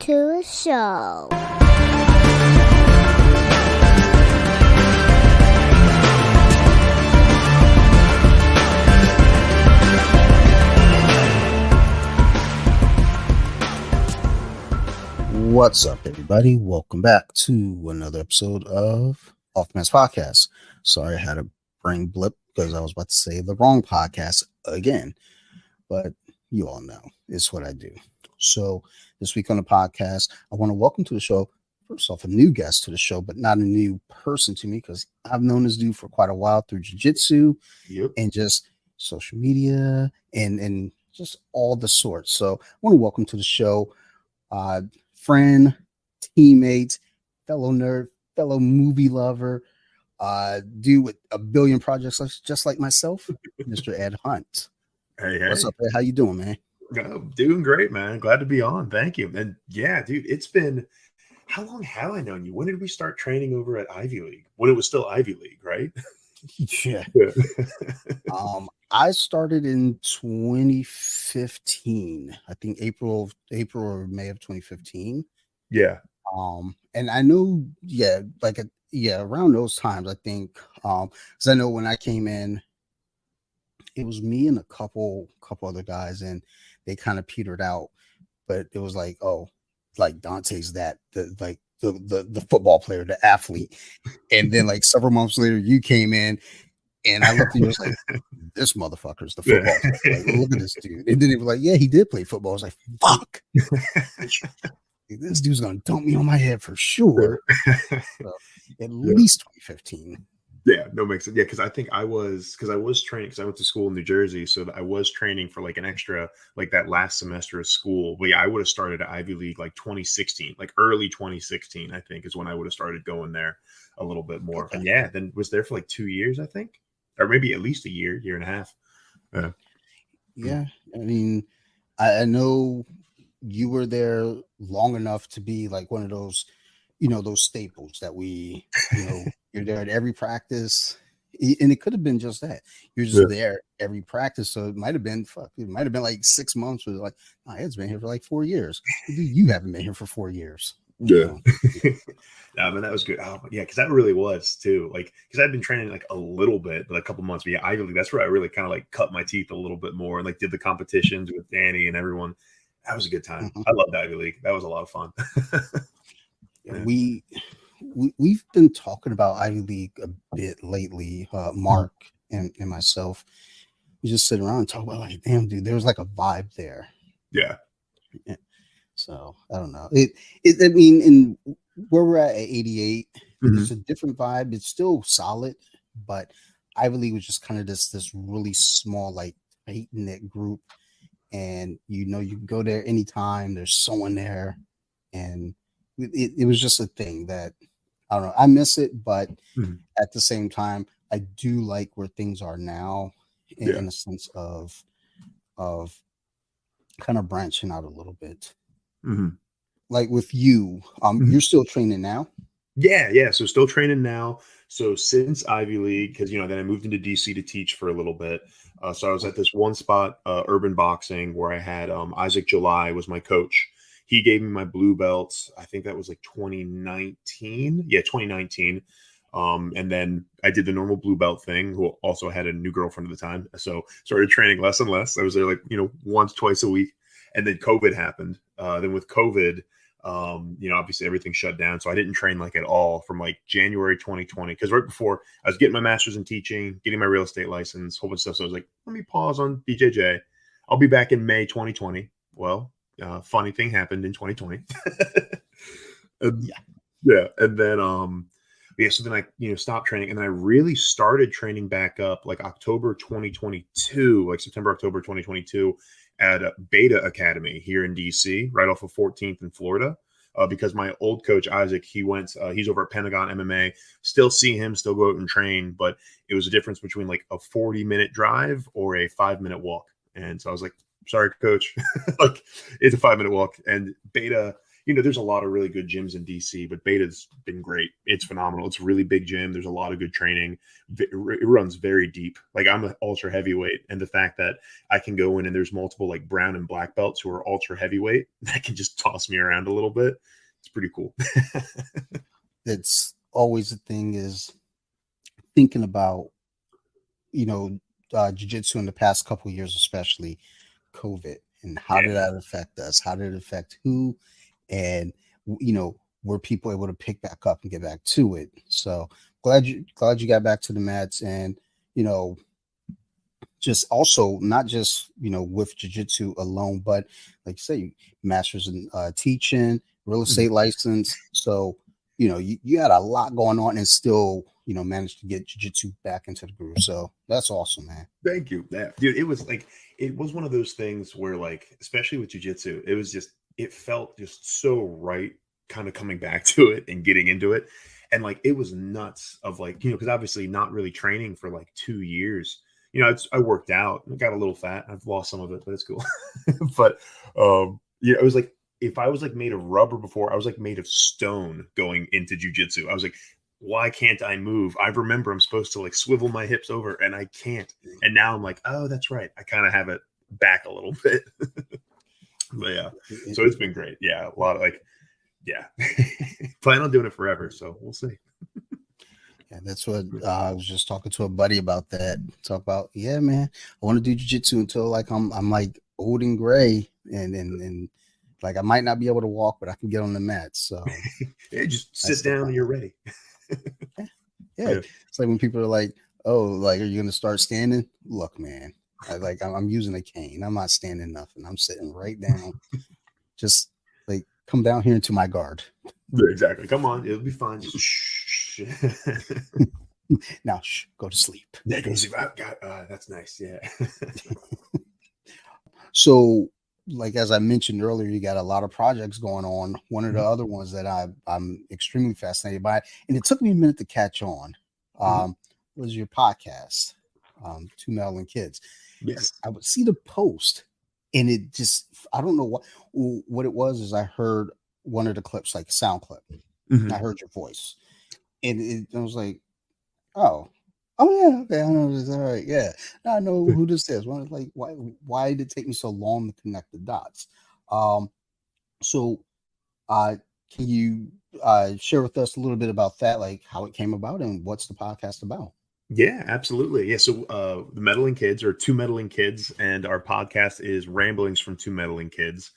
to the show. What's up, everybody? Welcome back to another episode of Off Man's Podcast. Sorry, I had a brain blip because I was about to say the wrong podcast again, but you all know it's what I do. So this week on the podcast, I want to welcome to the show, first off, a new guest to the show, but not a new person to me because I've known this dude for quite a while through jiu-jitsu and just social media and just all the sorts. So I want to welcome to the show friend, teammate, fellow nerd, fellow movie lover, dude with a billion projects just like myself, Mr. Ed Hunt. Hey. What's up, Ed? How you doing, man? Doing great, man. Glad to be on. Thank you. And yeah, dude, it's been, how long have I known you? When did we start training over at Ivy League? When it was still Ivy League, right? Yeah. I started in 2015. I think April or May of 2015. Yeah. And I know, around those times, I think, because I know when I came in, it was me and a couple other guys, and they kind of petered out. But it was like, oh, like Dante's the football player, the athlete, and then like several months later, you came in. And I looked at you, I was like, this motherfucker's the football player. Like, look at this dude. And then they were like, yeah, he did play football. I was like, fuck. This dude's going to dump me on my head for sure. So, at least 2015. Yeah, no, makes sense. Yeah, because I was training, because I went to school in New Jersey. So I was training for like an extra, like that last semester of school. But yeah, I would have started at Ivy League like 2016, like early 2016, I think is when I would have started going there a little bit more. Okay. And yeah, then was there for like 2 years, I think. Or maybe at least a year and a half. Yeah. I mean, I know you were there long enough to be like one of those, those staples that you're there at every practice. And it could have been just that. You're just there every practice. So it might have been like 6 months. It was like, oh, Ed's been here for like 4 years. You haven't been here for 4 years. Yeah. I mean, that was good. Oh, yeah, because that really was too. Like, because I'd been training like a little bit, but a couple months. But yeah, Ivy League, that's where I really kind of like cut my teeth a little bit more and like did the competitions with Danny and everyone. That was a good time. I loved Ivy League. That was a lot of fun. Yeah. We've been talking about Ivy League a bit lately. Mark and myself, we just sit around and talk about like, damn, dude, there was like a vibe there. Yeah. So I don't know. I mean, in where we're at 88, it's a different vibe. It's still solid, but Ivy League was just kind of this really small, like tight knit group, and you can go there anytime. There's someone there, and it was just a thing that I don't know. I miss it, but at the same time, I do like where things are now, in a sense of kind of branching out a little bit. Like with you, you're still training now? Yeah. So still training now. So since Ivy League, because then I moved into DC to teach for a little bit. So I was at this one spot, Urban Boxing, where I had Isaac July was my coach. He gave me my blue belts. I think that was like 2019. Yeah, 2019. And then I did the normal blue belt thing, who also had a new girlfriend at the time. So started training less and less. I was there like, once, twice a week. And then COVID happened. Then with COVID, obviously everything shut down. So I didn't train like at all from like January 2020. Because right before I was getting my master's in teaching, getting my real estate license, whole bunch of stuff. So I was like, let me pause on BJJ. I'll be back in May 2020. Well, funny thing happened in 2020. And then so then I stopped training, and then I really started training back up like October 2022, like September, October 2022 at Beta Academy here in DC, right off of 14th in Florida. Because my old coach, Isaac, he's over at Pentagon MMA, still see him, still go out and train, but it was a difference between like a 40-minute drive or a 5-minute walk. And so I was like, sorry, coach, like it's a 5-minute walk. And Beta there's a lot of really good gyms in DC, but Beta's been great. It's phenomenal. It's a really big gym. There's a lot of good training. It runs very deep. Like, I'm an ultra heavyweight, and the fact that I can go in and there's multiple like brown and black belts who are ultra heavyweight that can just toss me around a little bit. It's pretty cool. It's always the thing is thinking about, jiu-jitsu in the past couple of years, especially COVID, and how did that affect us? How did it affect who? And were people able to pick back up and get back to it? So glad you got back to the mats, and just also not just with jiu-jitsu alone, but like you say, masters in teaching, real estate license. So you had a lot going on and still managed to get jiu-jitsu back into the groove. So that's awesome, man. Thank you. Yeah, dude, it was one of those things where, like, especially with jiu-jitsu, it felt just so right, kind of coming back to it and getting into it. And like, it was nuts of like, because obviously not really training for like 2 years. I worked out, I got a little fat. I've lost some of it, but it's cool. But it was like, if I was like made of rubber before, I was like made of stone going into jiu-jitsu. I was like, why can't I move? I remember I'm supposed to like swivel my hips over and I can't. And now I'm like, oh, that's right. I kind of have it back a little bit. But yeah, so it's been great. Yeah, a lot of like, yeah, plan on doing it forever. So we'll see. Yeah, that's what I was just talking to a buddy about that. Talk about, yeah, man, I want to do jiu-jitsu until like I'm like old and gray, and like I might not be able to walk, but I can get on the mat. So yeah, just sit down and you're ready. yeah, it's like when people are like, oh, like, are you gonna start standing? Look, man, I'm using a cane. I'm not standing nothing. I'm sitting right down. Just like come down here into my guard. Exactly. Come on, it'll be fine. Just shh. Now, go to sleep. Yeah, go to sleep. That's nice. Yeah. So, like as I mentioned earlier, you got a lot of projects going on. One of the other ones that I'm extremely fascinated by, and it took me a minute to catch on, was your podcast, Two Meddling Kids. Yes. I would see the post, and it just, I don't know what it was. Is I heard one of the clips, like a sound clip. I heard your voice, and I was like, oh yeah, okay, I know this. All right, yeah, now I know who this is. Like, why did it take me so long to connect the dots? So can you share with us a little bit about that, like how it came about and what's the podcast about? Yeah, absolutely. Yeah. So the Meddling Kids, or Two Meddling Kids, and our podcast is Ramblings from Two Meddling Kids.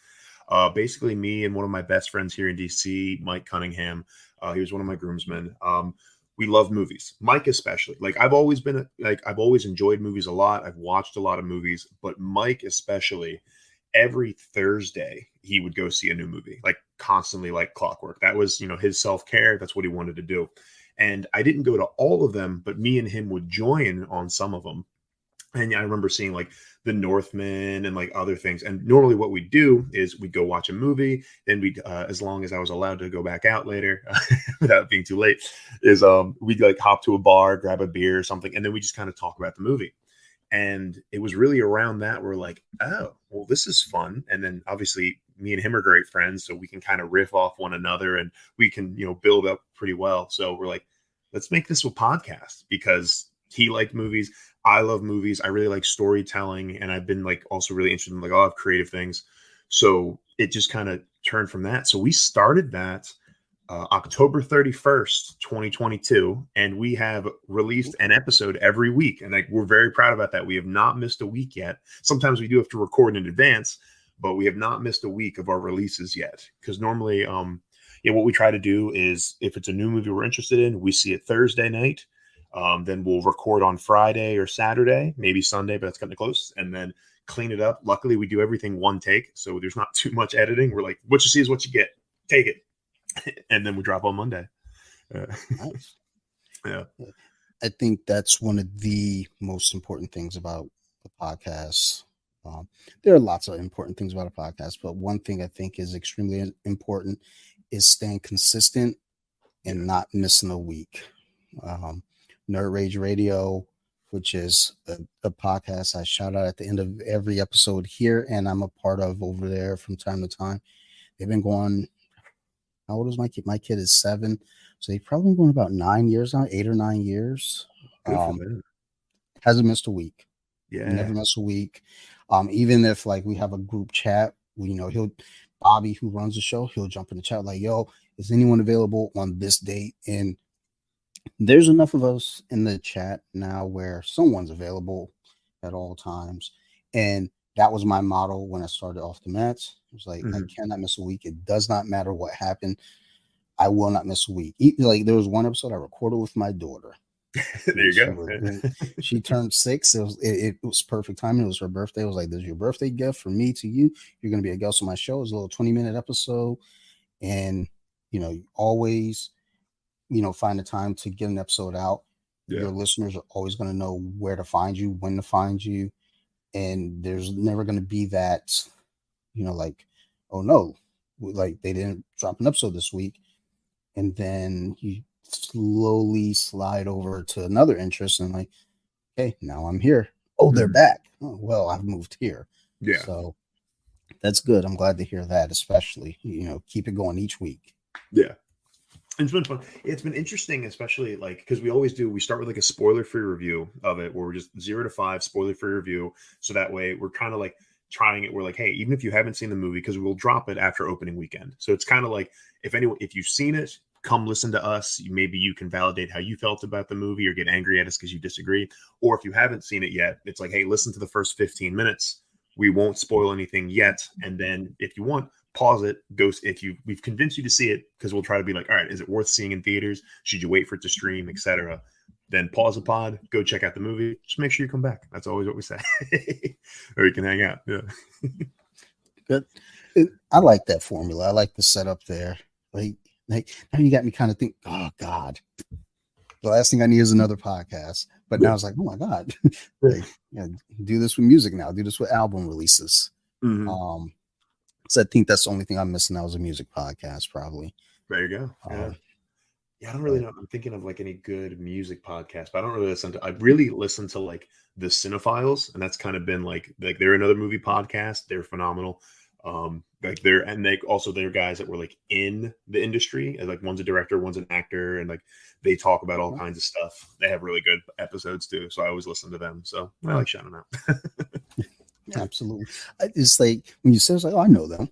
Basically, me and one of my best friends here in DC, Mike Cunningham. He was one of my groomsmen. We love movies, Mike especially. Like, I've always enjoyed movies a lot. I've watched a lot of movies, but Mike especially, every Thursday he would go see a new movie, like constantly, like clockwork. That was, his self-care. That's what he wanted to do. And I didn't go to all of them, but me and him would join on some of them. And I remember seeing like The Northman and like other things. And normally what we do is we go watch a movie. Then we, as long as I was allowed to go back out later without being too late, is we'd like hop to a bar, grab a beer or something. And then we just kind of talk about the movie. And it was really around that we're like, oh, well, this is fun. And then obviously me and him are great friends, so we can kind of riff off one another and we can, build up pretty well. So we're like, let's make this a podcast, because he liked movies. I love movies. I really like storytelling. And I've been like also really interested in like a lot of creative things. So it just kind of turned from that. So we started that October 31st, 2022, and we have released an episode every week. And like, we're very proud about that. We have not missed a week yet. Sometimes we do have to record in advance, but we have not missed a week of our releases yet. Because normally, what we try to do is, if it's a new movie we're interested in, we see it Thursday night. Then we'll record on Friday or Saturday, maybe Sunday, but that's kind of close. And then clean it up. Luckily, we do everything one take, so there's not too much editing. We're like, what you see is what you get. Take it. And then we drop on Monday. Nice. Yeah. I think that's one of the most important things about the podcast. There are lots of important things about a podcast, but one thing I think is extremely important is staying consistent and not missing a week. Nerd Rage Radio, which is a podcast I shout out at the end of every episode here, and I'm a part of over there from time to time. They've been going how old is my kid? My kid is 7, so he's probably going about 9 years now, 8 or 9 years. Good for Um, them. hasn't missed a week. Yeah. Never miss a week. Even if like we have a group chat, he'll Bobby who runs the show, he'll jump in the chat like, "Yo, is anyone available on this date?" And there's enough of us in the chat now where someone's available at all times. And that was my motto when I started off the Mets. It was like, I Mhm. cannot miss a week. It does not matter what happened. I will not miss a week. Like there was one episode I recorded with my daughter. There you go. When she turned 6. It was perfect timing. It was her birthday. It was like, "This is your birthday gift from me to you. You're going to be a guest on my show." It's a little 20-minute episode, and you always find the time to get an episode out. Yeah. Your listeners are always going to know where to find you, when to find you, and there's never going to be that, like, "Oh no, like they didn't drop an episode this week," and then you slowly slide over to another interest and like, "Hey, now I'm here. Oh, they're Mhm. back. Oh, well, I've moved here." Yeah. So that's good. I'm glad to hear that, especially, keep it going each week. Yeah. It's been fun. It's been interesting, especially like because we start with like a spoiler-free review of it, where we're just 0 to 5 spoiler-free review. So that way we're kind of like trying it. We're like, hey, even if you haven't seen the movie, because we'll drop it after opening weekend. So it's kind of like if you've seen it, come listen to us. Maybe you can validate how you felt about the movie or get angry at us because you disagree. Or if you haven't seen it yet, it's like, hey, listen to the first 15 minutes. We won't spoil anything yet. And then if you want, pause it, if we've convinced you to see it, because we'll try to be like, all right, is it worth seeing in theaters? Should you wait for it to stream, etc.? Then pause the pod, go check out the movie. Just make sure you come back. That's always what we say. Or you can hang out. Yeah. Good. I like that formula. I like the setup there. Like now you got me kind of think, oh God, the last thing I need is another podcast. But now it's like, oh my God, like, do this with music now. Do this with album releases. Mm-hmm. So I think that's the only thing I'm missing now is a music podcast, probably. There you go. Yeah. Yeah, I don't really know. I'm thinking of like any good music podcast, but I don't really listen to. I really listen to like the Cinephiles, and that's kind of been like they're another movie podcast. They're phenomenal. They're guys that were like in the industry, and like one's a director, one's an actor, and like they talk about all kinds of stuff. They have really good episodes too, so I always listen to them. So I like shouting them out. Absolutely. It's like when you say it's like, oh, I know them.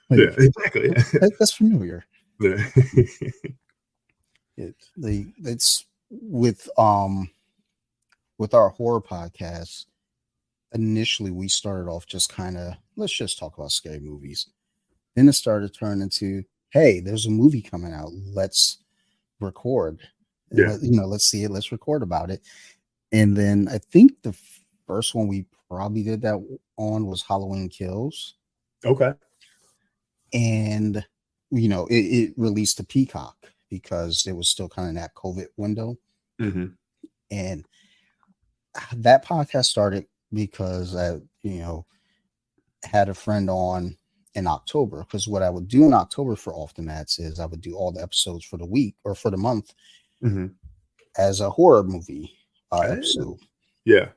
Like, yeah, exactly. Yeah. That's familiar. Yeah. It's with our horror podcast. Initially, we started off just kind of, let's just talk about scary movies. Then it started to turn into, hey, there's a movie coming out. Let's record. Yeah. Let's see it. Let's record about it. And then I think the first one we probably did that on was Halloween Kills. Okay. And, it released to Peacock because it was still kind of in that COVID window. Mm-hmm. And that podcast started because I, had a friend on in October, because what I would do in October for Off the Mats is I would do all the episodes for the week or for the month as a horror movie episode. Yeah.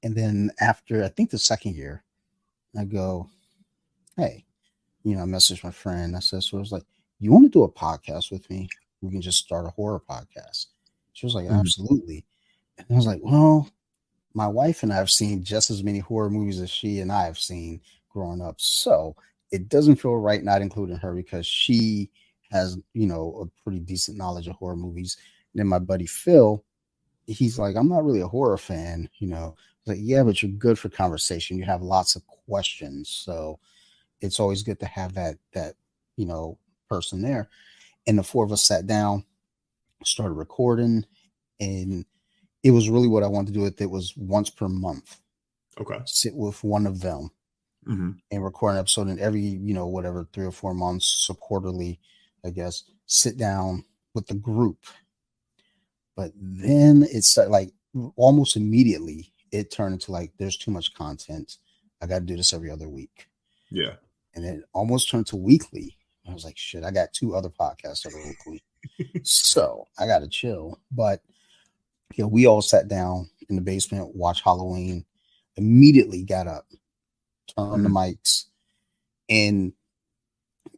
And then after, I think the second year, I go, hey, I messaged my friend. I said, so I was like, you want to do a podcast with me? We can just start a horror podcast. She was like, absolutely. And I was like, well, my wife and I have seen just as many horror movies as she and I have seen growing up. So it doesn't feel right not including her because she has, a pretty decent knowledge of horror movies. And then my buddy Phil, he's like, I'm not really a horror fan, Like, yeah, but you're good for conversation. You have lots of questions. So it's always good to have that person there. And the four of us sat down, started recording, and it was really what I wanted to do. It was once per month. Okay. Sit with one of them and record an episode in every, whatever, 3 or 4 months, so quarterly, I guess, sit down with the group. But then it started like almost immediately it turned into like, there's too much content. I got to do this every other week. Yeah. And it almost turned to weekly. I was like, shit, I got 2 other podcasts that are weekly. So I got to chill. But we all sat down in the basement, watched Halloween, immediately got up, turned on the mics. And,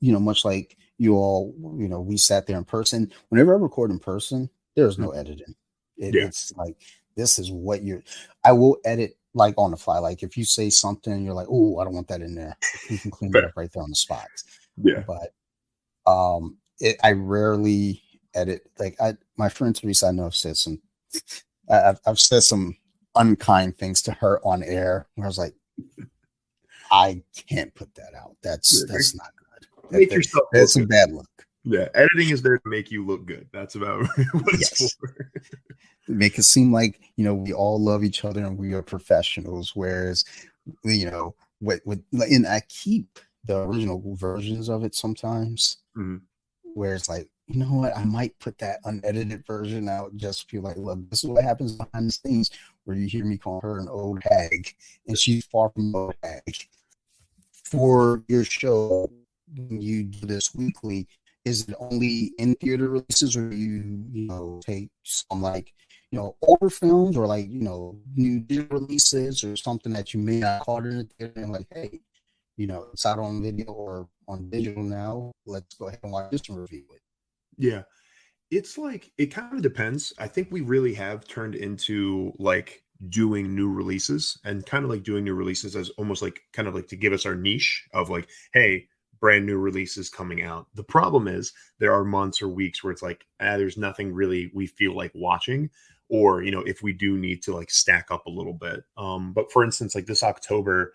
much like you all, we sat there in person. Whenever I record in person, there's no editing. Yeah, It's like, this is what I will edit like on the fly. Like if you say something, you're like, oh, I don't want that in there. We can clean it fair. up right there on the spot. Yeah, But I rarely edit. Like my friend Teresa, I know I've said I've said some unkind things to her on air where I was like, I can't put that out. That's not good. make yourself look That's a good. bad look. Yeah, editing is there to make you look good. That's about what it's Yes. for. Make it seem like, we all love each other and we are professionals. Whereas, and I keep the original versions of it sometimes, Mhm. where it's like, you know what, I might put that unedited version out just to feel like, look, this is what happens behind the scenes, where you hear me call her an old hag, and she's far from an old hag. For your show, when you do this weekly, is it only in theater releases, or you take some like older films, or like new digital releases, or something that you may not caught in the theater, and like, hey, it's out on video or on digital now. Let's go ahead and watch this and review it. Yeah. It's like it kind of depends. I think we really have turned into like doing new releases and kind of like doing new releases as almost like kind of like to give us our niche of like, hey, brand new releases coming out. The problem is there are months or weeks where it's like, there's nothing really we feel like watching, or if we do need to like stack up a little bit. But for instance, like this October,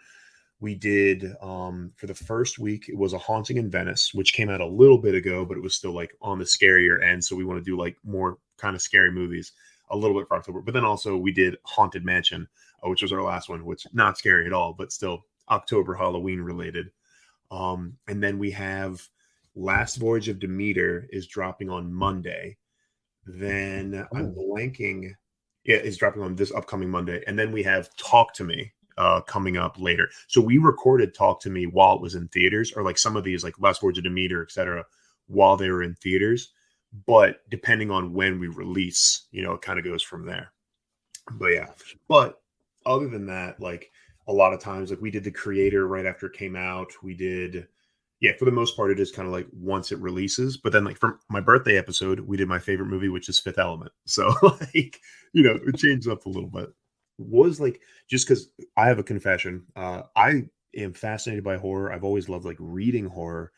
we did for the first week it was A Haunting in Venice, which came out a little bit ago, but it was still like on the scarier end, so we want to do like more kind of scary movies a little bit for October. But then also we did Haunted Mansion, which was our last one, which not scary at all, but still October Halloween related. And then we have Last Voyage of Demeter is dropping on Monday. Then I'm blanking. Yeah, it's dropping on this upcoming Monday. And then we have Talk to Me coming up later. So we recorded Talk to Me while it was in theaters, or like some of these, like Last Words of Demeter, etc., while they were in theaters. But depending on when we release, it kind of goes from there. But yeah, but other than that, like a lot of times, like we did The Creator right after it came out. We did, yeah, for the most part, it is kind of like once it releases. But then, like for my birthday episode, we did my favorite movie, which is Fifth Element. So, like, it changes up a little bit. Was like just because I have a confession. I am fascinated by horror. I've always loved like reading horror,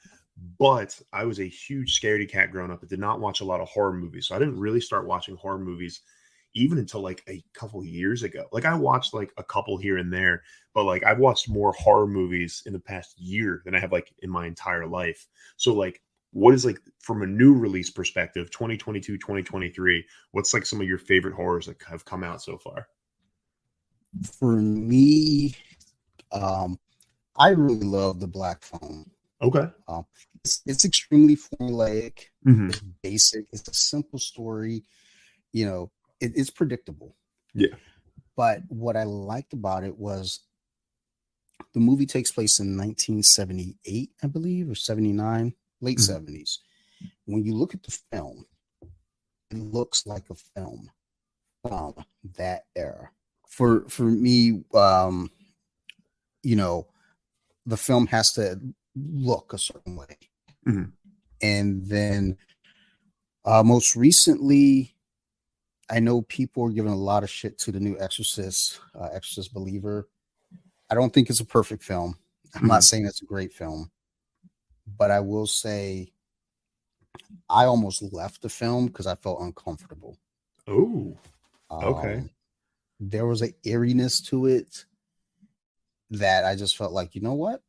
but I was a huge scaredy cat growing up. I did not watch a lot of horror movies, so I didn't really start watching horror movies even until like a couple years ago. Like I watched like a couple here and there, but like I've watched more horror movies in the past year than I have like in my entire life. So like what is like from a new release perspective, 2022, 2023, what's like some of your favorite horrors that have come out so far? For me, I really love the Black Phone. Okay. It's extremely formulaic. Mm-hmm. It's basic. It's a simple story. It's predictable. Yeah. But what I liked about it was the movie takes place in 1978, I believe, or 79, late Mm-hmm. 70s. When you look at the film, it looks like a film from that era. For me, the film has to look a certain way. Mm-hmm. And then most recently, I know people are giving a lot of shit to the new Exorcist, Exorcist Believer. I don't think it's a perfect film. I'm not saying it's a great film, but I will say I almost left the film because I felt uncomfortable. Oh, okay. There was an eeriness to it that I just felt like, you know what?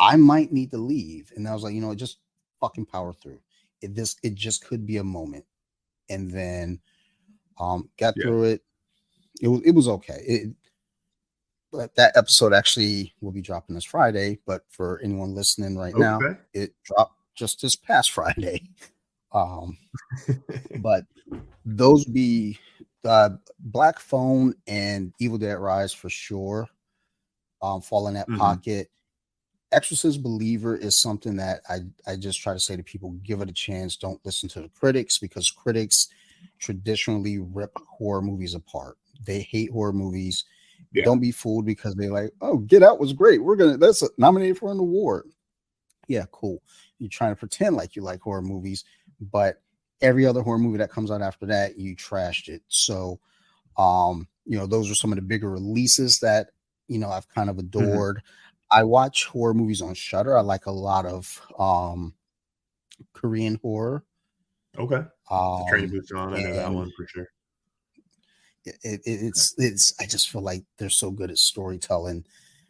I might need to leave. And I was like, just fucking power through. It just could be a moment. And then got through it. It was okay. But that episode actually will be dropping this Friday. But for anyone listening right now, it dropped just this past Friday. But those be Black Phone and Evil Dead Rise for sure. Fall in that pocket. Exorcist Believer is something that I just try to say to people, give it a chance. Don't listen to the critics, because critics traditionally rip horror movies apart. They hate horror movies. Yeah. Don't be fooled because they're like, oh, Get Out was great. That's nominated for an award. yeah, cool. You're trying to pretend like you like horror movies, but every other horror movie that comes out after that, you trashed it. So, those are some of the bigger releases that I've kind of Hmm. adored. I watch horror movies on Shutter. I like a lot of Korean horror. Okay. The Train to Um, Busan, I know that and one for sure. it's I just feel like they're so good at storytelling,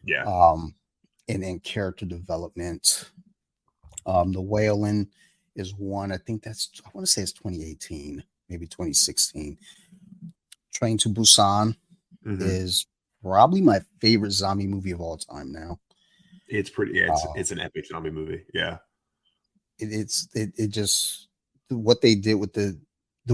Yeah. um, and character development. The Wailing is one. I think I want to say it's 2018, maybe 2016. Train to Busan Hmm. is probably my favorite zombie movie of all time now. It's pretty. Yeah, Uh, it's an epic zombie movie. Yeah. it just what they did with the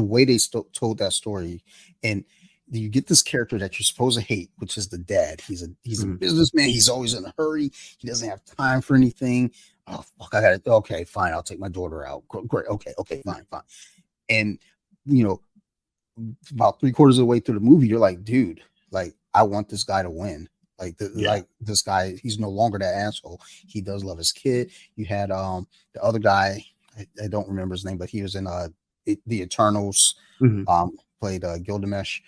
way they told that story, and you get this character that you're supposed to hate, which is the dad. He's a Hmm. businessman. He's always in a hurry. He doesn't have time for anything. Oh fuck! I got it. Okay, fine. I'll take my daughter out. Great. Okay. Okay. Fine. Fine. And you know, about three-quarters of the way through the movie, you're like, dude, like I want this guy to win. Yeah. Like this guy, he's no longer that asshole. He does love his kid. You had the other guy, I don't remember his name, but he was in the Eternals, Hmm. played Gilgamesh.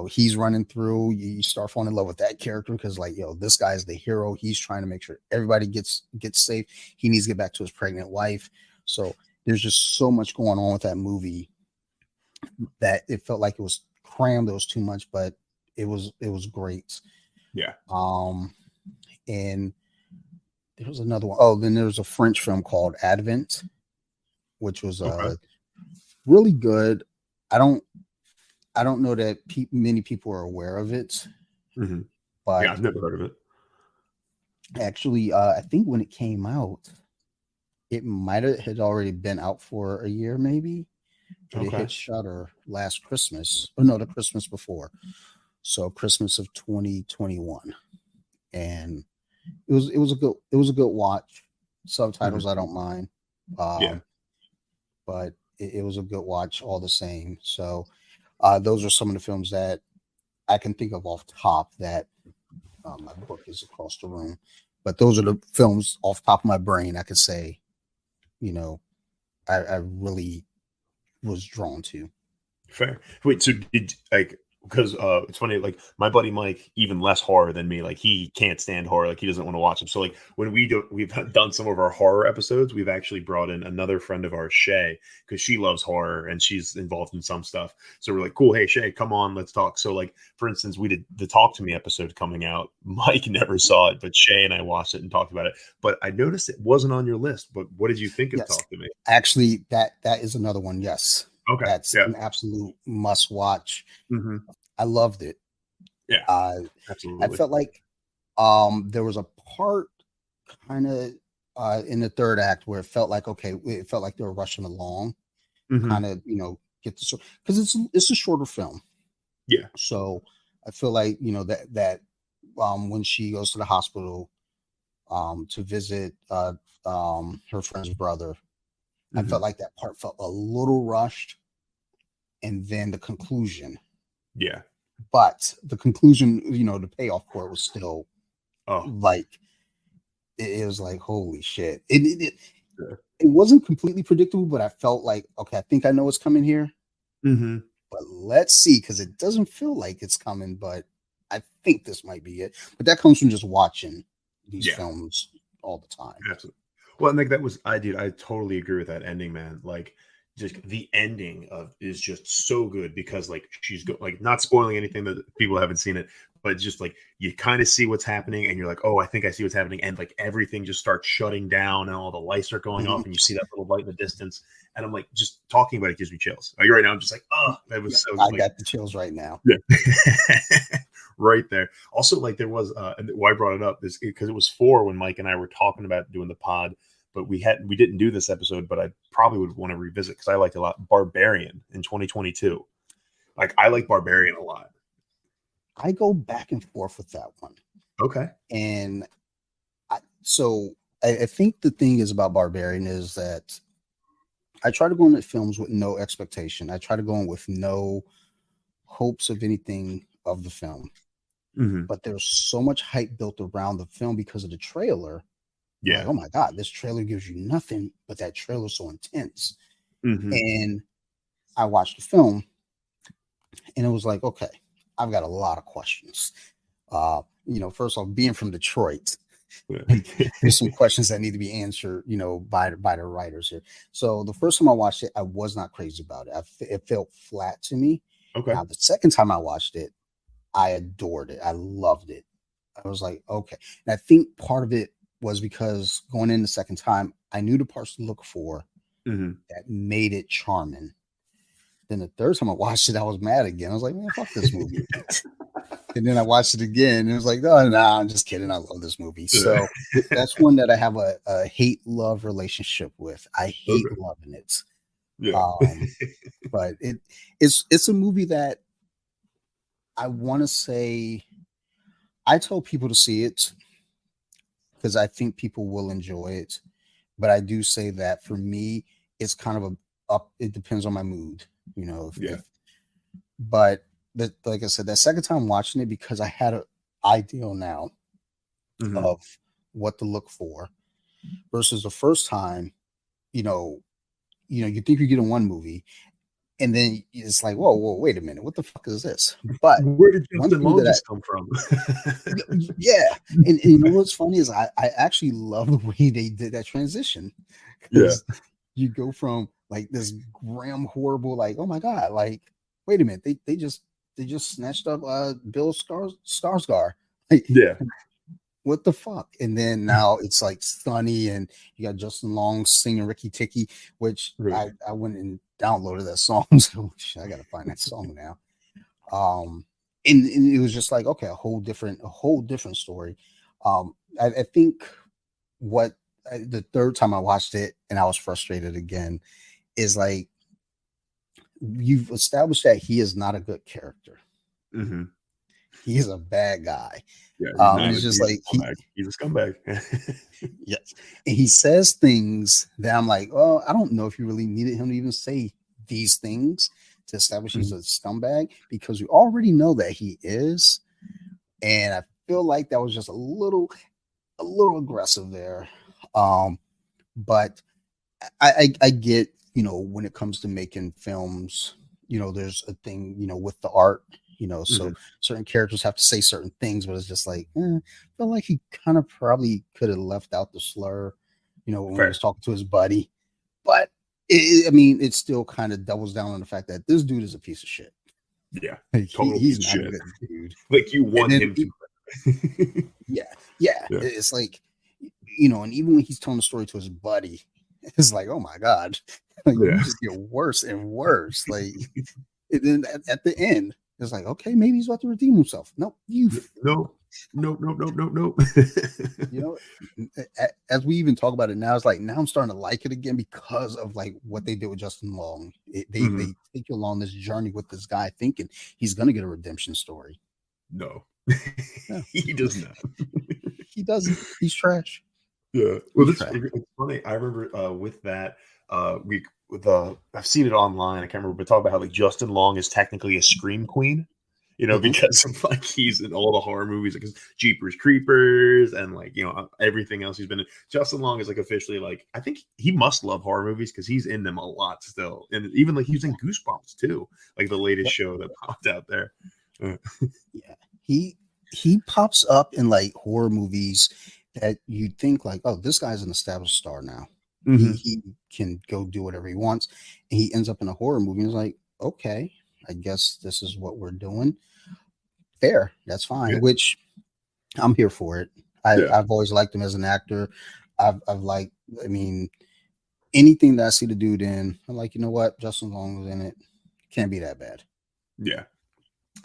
He's running through. You start falling in love with that character because, like, this guy's the hero. He's trying to make sure everybody gets safe. He needs to get back to his pregnant wife. So there's just so much going on with that movie that it felt like it was crammed. It was too much, but it was great. Yeah. Um, and there was another one. Oh, then there was a French film called Advent, which was Okay. really good. I don't I don't know that many people are aware of it, Hmm. Yeah, but I've never heard of it. actually, I think when it came out, it might have had already been out for a year, maybe. But it Okay. hit Shutter last Christmas, or no, the Christmas before. So Christmas of 2021, and it was a good watch. Hmm. Subtitles I don't mind, Yeah. um, but it was a good watch all the same. So those are some of the films that I can think of off top that my book is across the room. But those are the films off top of my brain I could say, you know, I really was drawn to. Fair. Wait, so did like because it's funny, like my buddy Mike, even less horror than me, like he can't stand horror, like he doesn't want to watch them. So like when we've done some of our horror episodes, we've actually brought in another friend of ours, Shay, because she loves horror and she's involved in some stuff. So we're like, cool, hey Shay, come on, let's talk. So like for instance, we did the Talk to Me episode coming out. Mike never saw it, but Shay and I watched it and talked about it. But I noticed it wasn't on your list. But what did you think of Yes, Talk to Me? actually, that is another one. Yes, Okay. that's Yeah. an absolute must watch. Hmm. I loved it. Yeah. Uh, I Absolutely. felt like there was a part kind of in the third act where it felt like they were rushing along, Hmm. kind of get the because it's a shorter film. Yeah. So I feel like that when she goes to the hospital to visit her friend's brother, I felt Hmm. like that part felt a little rushed, and then the conclusion. Yeah. But the conclusion, the payoff for it was still Oh, like it was like holy shit. yeah. It wasn't completely predictable, but I felt like okay, I think I know what's coming here, Mhm. but let's see because it doesn't feel like it's coming, but I think this might be it. But that comes from just watching these Yeah, films all the time. absolutely. Well, and like that was I totally agree with that ending, man. Like just the ending of is just so good because like like not spoiling anything that people haven't seen it, but just like you kind of see what's happening and you're like, "Oh, I think I see what's happening." And like everything just starts shutting down and all the lights are going Mhm. off and you see that little light in the distance. And I'm like just talking about it gives me chills. Like right now I'm just like, "Oh, that Yeah, was so I like got the chills right now. yeah. Right there. Also, like there was and why I brought it up is because it was four when Mike and I were talking about doing the pod, but we didn't do this episode, but I probably would want to revisit because I liked a lot Barbarian in 2022. Like I like Barbarian a lot. I go back and forth with that one, Okay. and I think the thing is about Barbarian is that I try to go into films with no expectation. I try to go in with no hopes of anything of the film. Hmm. But there's so much hype built around the film because of the trailer I'm like, Yeah. oh my God, this trailer gives you nothing, but that trailer's so intense. Hmm. And I watched the film and it was like, okay, I've got a lot of questions. First off, being from Detroit, like, there's some questions that need to be answered, by the writers here. So the first time I watched it, I was not crazy about it. It felt flat to me. Okay. Now the second time I watched it, I adored it. I loved it. I was like, okay. And I think part of it was because going in the second time, I knew the parts to look for Hmm. that made it charming. Then the third time I watched it, I was mad again. I was like, man, fuck this movie. And then I watched it again, and it was like, oh, no, I'm just kidding. I love this movie. Yeah. So that's one that I have a hate love relationship with. I hate Okay. loving it. Yeah. Um, but it's a movie that I want to say I told people to see it because I think people will enjoy it. But I do say that for me, it's kind of a up. It depends on my mood, Yeah. but like I said, that second time watching it because I had an ideal now Hmm. of what to look for versus the first time, you know, you think you're getting one movie and then it's like, whoa, wait a minute, what the fuck is this? But Where did one Justin thing Long that just come from? yeah, and you know what's funny is I actually love the way they did that transition Yeah. because you go from like this grim, horrible, like, oh my God, like, wait a minute, they just snatched up Bill Skarsgård. Like, Yeah. what the fuck? And then now it's like Sunny and you got Justin Long singing Ricky Ticky, which Right. I went and downloaded that song. So I gotta find that song now. Um and it was just like, okay, a whole different story. I think what the third time I watched it and I was frustrated again is like you've established that he is not a good character. Hmm. He's a bad guy. Yeah. He's not. It's just He's like a scumbag. He's a scumbag. yes. And he says things that I'm like, oh, I don't know if you really needed him to even say these things to establish he's Mhm. a scumbag because we already know that he is. And I feel like that was just a little aggressive there. But I get, when it comes to making films, there's a thing, with the art, so Mhm. certain characters have to say certain things, but it's just like, I feel like he kind of probably could have left out the slur, when he was Fair. talking to his buddy. But I mean, it still kind of doubles down on the fact that this dude is a piece of shit. Yeah. Like, Total he's piece of not a shit. good dude. Like you And want then, him to. yeah, yeah, Yeah. it's like, and even when he's telling the story to his buddy, it's like, oh my God, like you Yeah. just get worse and worse. Like, and then at the end, it's like, okay, maybe he's about to redeem himself. No, No. No. No. No. No. No. you know, as we even talk about it now, it's like now I'm starting to like it again because of like what they did with Justin Long. Mhm. They take you along this journey with this guy, thinking he's gonna get a redemption story. No. No, He does not. he doesn't. He's trash. Yeah. Well, He's that's trash. it's funny. I remember with that we with I've seen it online. I can't remember, but talk about how like Justin Long is technically a scream queen. Mhm. Because of like he's in all the horror movies, like Jeepers Creepers and like everything else he's been in. Justin Long is like officially like I think he must love horror movies because he's in them a lot still, and even like he was in Goosebumps too, like the latest Yep. show that popped out there. Uh, Yeah. He pops up in like horror movies that you think like, oh, this guy's an established star now. He mhm. he can go do whatever he wants. And he ends up in a horror movie and it's like, okay, I guess this is what we're doing. Fair. That's Yeah, fine. Which I'm here for it. yeah, I've always liked him as an actor. I've liked, I mean, anything that I see the dude in, I'm like, you know what? Justin Long was in it. Can't be that bad. yeah.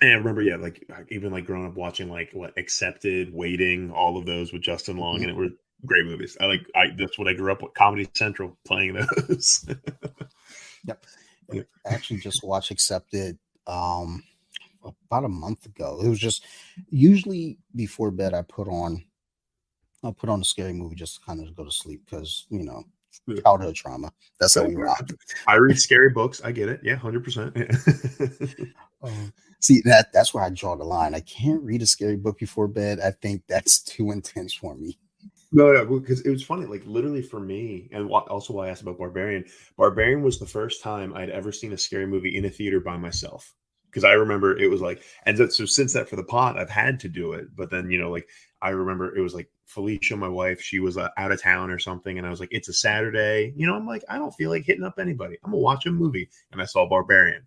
And I remember, yeah, like even like growing up watching like what Accepted, Waiting, all of those with Justin Long, Mhm. and it were great movies. I that's what I grew up with. Comedy Central playing those. Yep. Yeah. I actually just watched Accepted about a month ago. It was just usually before bed I'll put on a scary movie just to kind of go to sleep because Yeah. childhood trauma. That's how Fair, we fair. rock. I read scary books. I get it. Yeah, 100%. Yeah. See that's where I draw the line. I can't read a scary book before bed. I think that's too intense for me. No, because it was funny, like, literally for me, and also why I asked about Barbarian. Barbarian was the first time I'd ever seen a scary movie in a theater by myself. Because I remember it was like, and so since that for the pod, I've had to do it. But then, like, I remember it was like Felicia, my wife, she was out of town or something, and I was like, it's a Saturday. I'm like, I don't feel like hitting up anybody. I'm gonna watch a movie, and I saw Barbarian.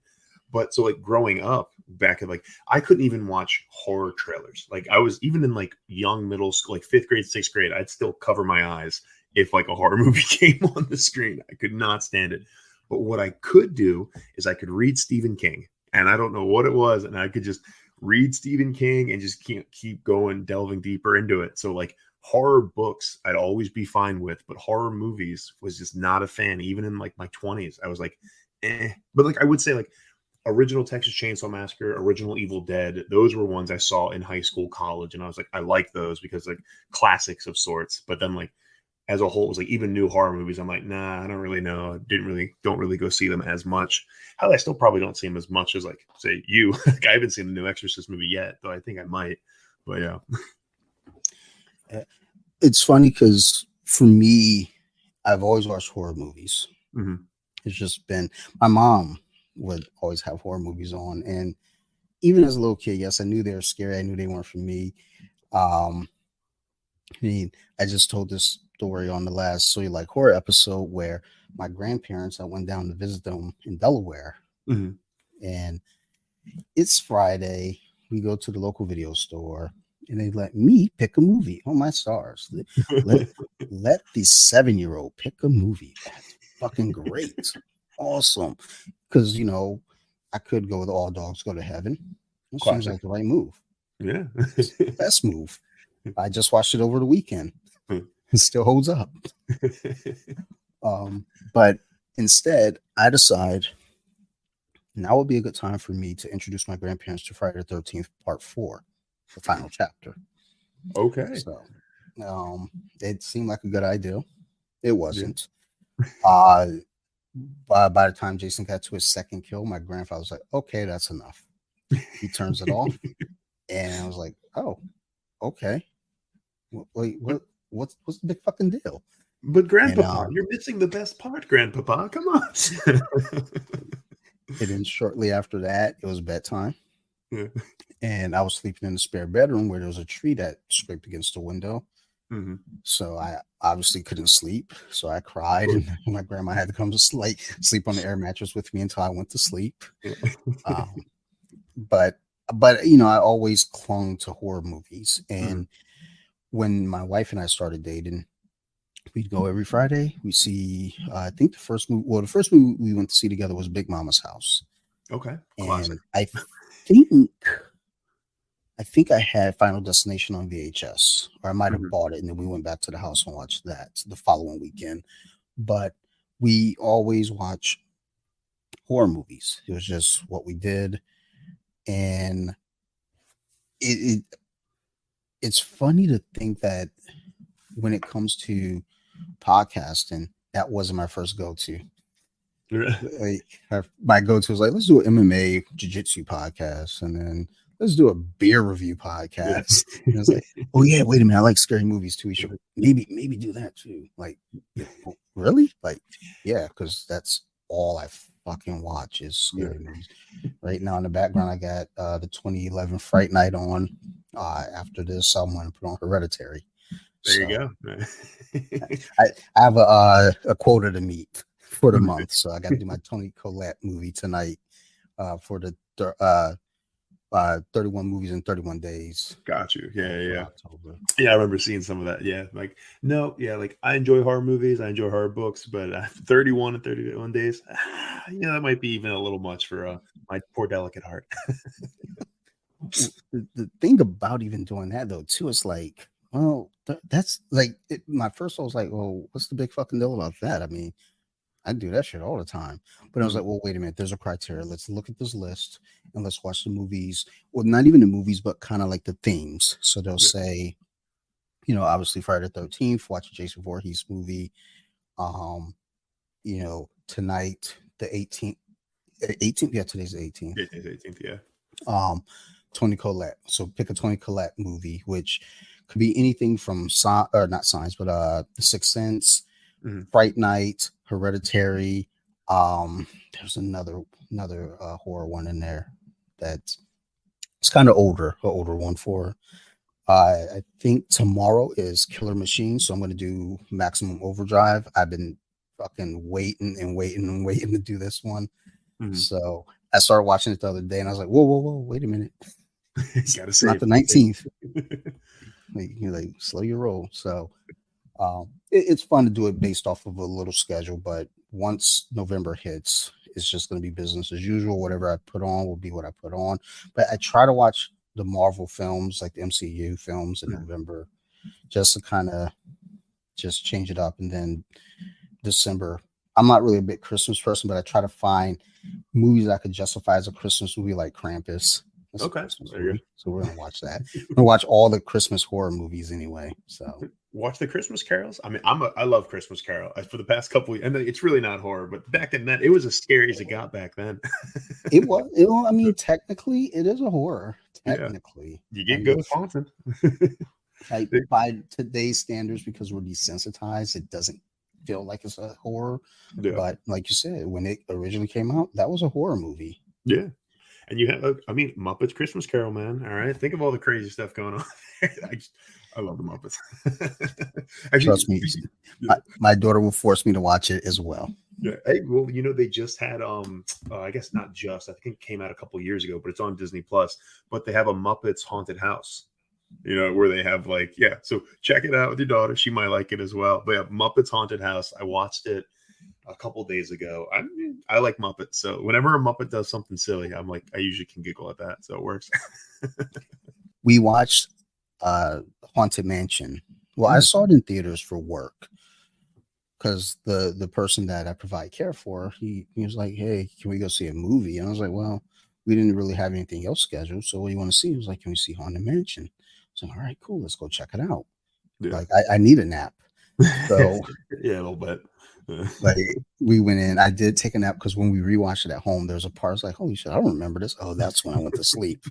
But so, like, growing up back at, like, I couldn't even watch horror trailers. Like, I was even in like young middle school, like fifth grade, sixth grade, I'd still cover my eyes if like a horror movie came on the screen. I could not stand it. But what I could do is I could read Stephen King, and I don't know what it was, and I could just read Stephen King and just can't keep going, delving deeper into it. So, like, horror books I'd always be fine with, but horror movies was just not a fan. Even in like my 20s, I was like, eh. But like, I would say, like, original Texas Chainsaw Massacre, original Evil Dead, those were ones I saw in high school, college, and I was like, I like those because like classics of sorts. But then, like, as a whole, it was like even new horror movies. I'm like, nah, I don't really know. Don't really go see them as much. Hell, I still probably don't see them as much as, like, say, you. Like, I haven't seen the new Exorcist movie yet, though I think I might. But yeah. It's funny because for me, I've always watched horror movies. Mm-hmm. It's just been my mom would always have horror movies on, and even as a little kid, yes, I knew they were scary. I knew they weren't for me. Um, I mean, I just told this story on the last So You Like Horror episode where my grandparents, I went down to visit them in Delaware, Mm-hmm. and it's Friday. We go to the local video store, and they let me pick a movie. Oh, my stars. Let, let the 7-year-old pick a movie. That's fucking great. Awesome. Because, I could go with All Dogs Go to Heaven. It seems Classic. like the right move. Yeah. It's the best move. I just watched it over the weekend. It still holds up. But instead, I decide now would be a good time for me to introduce my grandparents to Friday the 13th, Part 4, the final chapter. Okay. So it seemed like a good idea. It Yeah. wasn't. Uh, by the time Jason got to his second kill, my grandfather was like, okay, that's enough. He turns it off. And I was like, oh, okay. Wait, what's the big fucking deal? But And Grandpapa, you're missing the best part, Grandpapa. Come on. and then shortly after that, it was bedtime. Yeah. And I was sleeping in the spare bedroom where there was a tree that scraped against the window. Mm-hmm. So I obviously couldn't sleep. So I cried, and my grandma had to come to sleep on the air mattress with me until I went to sleep. Yeah. Um, but I always clung to horror movies. Mm-hmm. And when my wife and I started dating, we'd go every Friday. We see, I think the first movie we went to see together was Big Mama's House. Okay. Classic. And think I think I had Final Destination on VHS, or I might have Mm-hmm. bought it, and then we went back to the house and watched that the following weekend. But we always watch horror movies. It was just what we did, and it it's funny to think that when it comes to podcasting, that wasn't my first go-to. My go-to was like, let's do an MMA jiu-jitsu podcast, and then let's do a beer review Yeah. podcast. And I was like, oh yeah, wait a minute, I like scary movies too. We should maybe do that too. Like, really? Like, yeah, because that's all I fucking watch is scary movies. Right now in the background, I got the 2011 Fright Night on. After this, I'm going to put on Hereditary. There you So go. I have a quota to meet for the month, so I got to do my Tony Collette movie tonight for the 31 movies in 31 days. Got you. Yeah, For yeah. October. Yeah, I remember seeing some of that. Yeah, like, no, yeah, like, I enjoy horror movies, I enjoy horror books, but 31 and 31 days, that might be even a little much for my poor delicate heart. The thing about even doing that though too is like, well, that's like my first thought was like, well, what's the big fucking deal about that? I mean, I do that shit all the time. But I was Mhm. like, well, wait a minute. There's a criteria. Let's look at this list and let's watch the movies. Well, not even the movies, but kind of like the themes. So they'll Yeah, say, obviously Friday the 13th, watch a Jason Voorhees movie. Um, tonight, the 18th, 18th. Yeah, today's the 18th. 18th, yeah. Um, Tony Collette. So pick a Tony Collette movie, which Could be anything from or not Signs, but The Sixth Sense, Mhm. Fright Night, Hereditary. There's another horror one in there that it's kind of older, an older one for. I think tomorrow is Killer Machine, so I'm going to do Maximum Overdrive. I've been fucking waiting and waiting and waiting to do this one. Mhm. So I started watching it the other day, and I was like, "Whoa, whoa, whoa! Wait a minute! Gotta It's not save. the 19th. Like, you're like, slow your roll." So it's fun to do it based off of a little schedule, but once November hits, it's just going to be business as usual. Whatever I put on will be what I put on. But I try to watch the Marvel films, like the MCU films in Mhm. November, just to kind of just change it up. And then December, I'm not really a big Christmas person, but I try to find movies I could justify as a Christmas movie, like Krampus. That's a Okay, Christmas there you movie, so we're gonna watch that. We're gonna watch all the Christmas horror movies anyway. So go. Watch the Christmas carols. I mean, I love Christmas Carol. For the past couple, and it's really not horror, but back then, it was as scary as it got back then. I mean, technically, it is a horror. Yeah, Technically, you I get mean, ghost haunted. like by today's standards, because we're desensitized, it doesn't feel like it's a horror. Yeah, But like you said, when it originally came out, that was a horror movie. yeah. And you have, I mean, Muppets Christmas Carol, man. All right, think of all the crazy stuff going on. I love the Muppets. Actually, Trust me, yeah, my daughter will force me to watch it as well. yeah. Hey, well, they just had I guess not just. I think it came out a couple years ago, but it's on Disney Plus. But they have a Muppets haunted house. Where they have like, yeah. So check it out with your daughter; she might like it as well. But yeah, Muppets haunted house. I watched it a couple days ago. I like Muppets, so whenever a Muppet does something silly, I'm like, I usually can giggle at that, so it works. We watched Haunted Mansion. Well, I Mm, saw it in theaters for work because the person that I provide care for, he was like, "Hey, can we go see a movie?" And I was like, "Well, we didn't really have anything else scheduled, so what do you want to see?" He was like, "Can we see Haunted Mansion?" So, all right, cool, let's go check it out. yeah, Like, I need a nap, so yeah, a little bit. Yeah. like we went in. I did take a nap because when we rewatched it at home, there was a part I was like, "Holy shit, I don't remember this." Oh, that's when I went to sleep.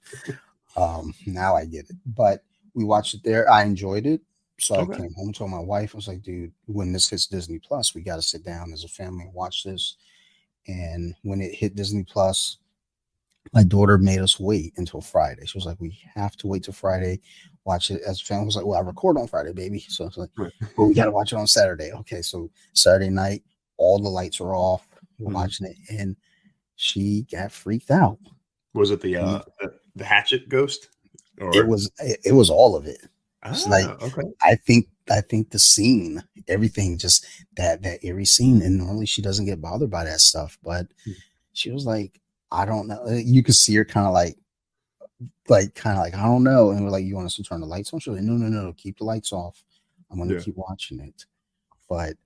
Now I get it. But we watched it there. I enjoyed it. So I Okay. came home, told my wife, I was like, dude, when this hits Disney Plus, we got to sit down as a family and watch this. And when it hit Disney Plus, my daughter made us wait until Friday. She was like, we have to wait till Friday, watch it as a family. I was like, well, I record on Friday, baby. So it's like, Right. well, we got to watch it on Saturday. Okay. So Saturday night, all the lights are off. We're Mhm. watching it. And she got freaked out. Was it the She, the hatchet ghost it or was, it was all of it. It's like okay? I think the scene, everything, just that eerie scene, and normally she doesn't get bothered by that stuff, but she was like, I don't know. You could see her kind of like I don't know, and we're like, you want us to turn the lights on? She's like, no, no, no, no, keep the lights off. I'm gonna Yeah, keep watching it, but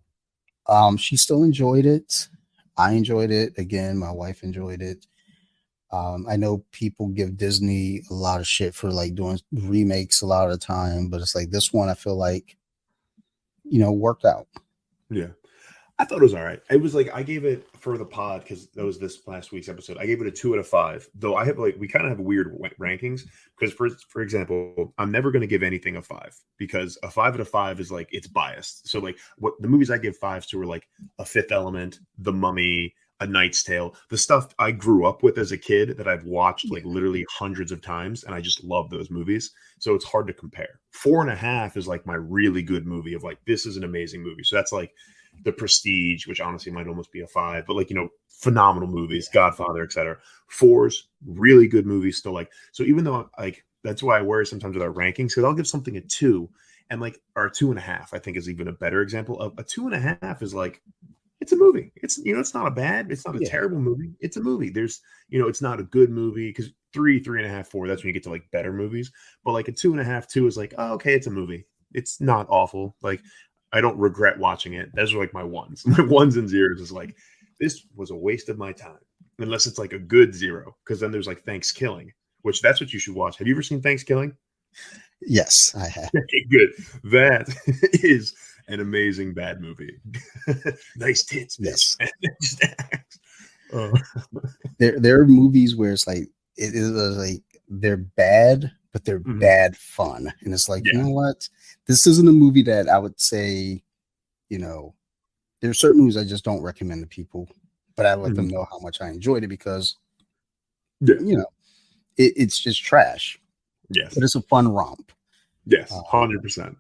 she still enjoyed it. I enjoyed it. Again, my wife enjoyed it. I know people give Disney a lot of shit for like doing remakes a lot of the time, but it's like this one, I feel like, worked out. yeah. I thought it was all right. It was like I gave it for the pod because that was this last week's episode. I gave it a 2 out of 5. Though I have like we kind of have weird rankings because for example, I'm never going to give anything a 5 because a 5 out of 5 is like it's biased. So like what the movies I give 5s to are like A Fifth Element, The Mummy, A Knight's Tale, the stuff I grew up with as a kid that I've watched like literally hundreds of times, and I just love those movies. So it's hard to compare. 4.5 is like my really good movie of like this is an amazing movie. So that's like the Prestige, which honestly might almost be a 5, but like phenomenal movies, Yeah. Godfather, etc. 4's really good movies still. Like so, even though like that's why I worry sometimes with our rankings because I'll give something a 2, and like our 2.5, I think is even a better example of a 2.5 is like it's a movie. It's not it's not a Yeah. terrible movie. It's a movie. There's it's not a good movie because 3.5, 4. That's when you get to like better movies. But like a 2.5, 2 is like okay, it's a movie. It's not awful. Like I don't regret watching it. Those are like my ones. My ones and zeros is like, this was a waste of my time. Unless it's like a good 0. Because then there's like Thanksgiving, which that's what you should watch. Have you ever seen Thanksgiving? Yes, I have. Okay, good. That is an amazing bad movie. Nice tits, bitch. Yes. Oh, There are movies where it's like it is like they're bad, but they're Mhm. bad fun. And it's like, you Yeah. know what? This isn't a movie that I would say, you know, there's certain movies I just don't recommend to people, but I let Mhm. them know how much I enjoyed it because, Yeah. you know, it's just trash, but Yes. it's a fun romp. Yes, Um, 100%.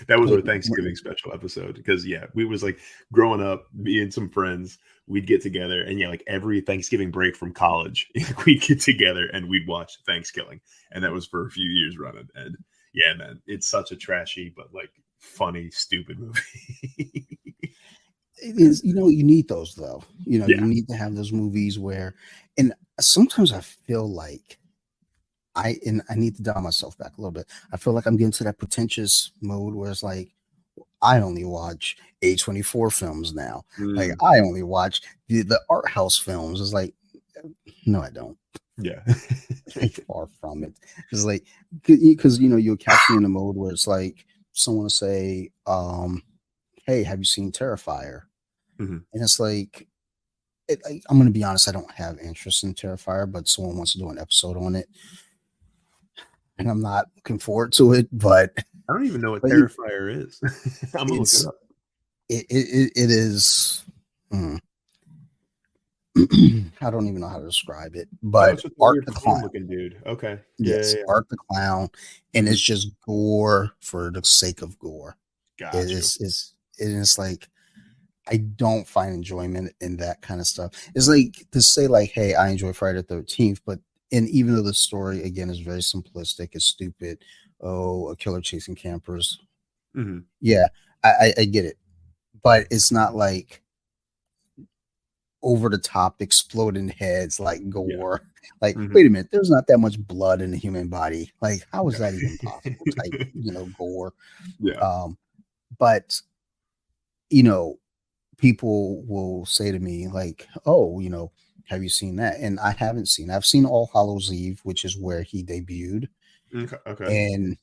That was like, our Thanksgiving special episode because, yeah, we was, like, growing up, me and some friends, we'd get together and, yeah, like, every Thanksgiving break from college, we'd get together and we'd watch Thanksgiving, and that was for a few years running, and, yeah, man, it's such a trashy but, like, funny, stupid movie. it is, you need those though. You Yeah. need to have those movies where, and sometimes I feel like I need to dial myself back a little bit. I feel like I'm getting to that pretentious mode where it's like I only watch A24 films now. Like Mm, I only watch the art house films. It's like, no, I don't. yeah. Like far from it. It's like because you'll catch me in a mode where it's like someone will say, "Hey, have you seen Terrifier?" Mhm. And it's like, I'm going to be honest, I don't have interest in Terrifier, but someone wants to do an episode on it, and I'm not looking forward to it. I don't even know what But Terrifier is. Imma look it it's up. it is. mm, I don't even know how to describe it, Oh, but it's with the Art weird the clown Clown. looking dude. Okay. Yeah, Yes, yeah, yeah. Art the Clown, and Mhm. it's just gore for the sake of gore. It Got you. is like I don't find enjoyment in that kind of stuff. It's like to say like, "Hey, I enjoy Friday the 13th," but and even though the story again is very simplistic, it's stupid. Oh, a killer chasing campers. Mhm. Yeah, I get it, but it's not like over the top exploding heads like Yeah. gore. Like, Mhm. wait a minute, there's not that much blood in the human body. Like, how is that even possible? Type, gore. Yeah. Um, but you know, people will say to me like, "Oh, have you seen that?" And I haven't seen. I've seen All Hallows Eve, which is where he debuted, Okay. and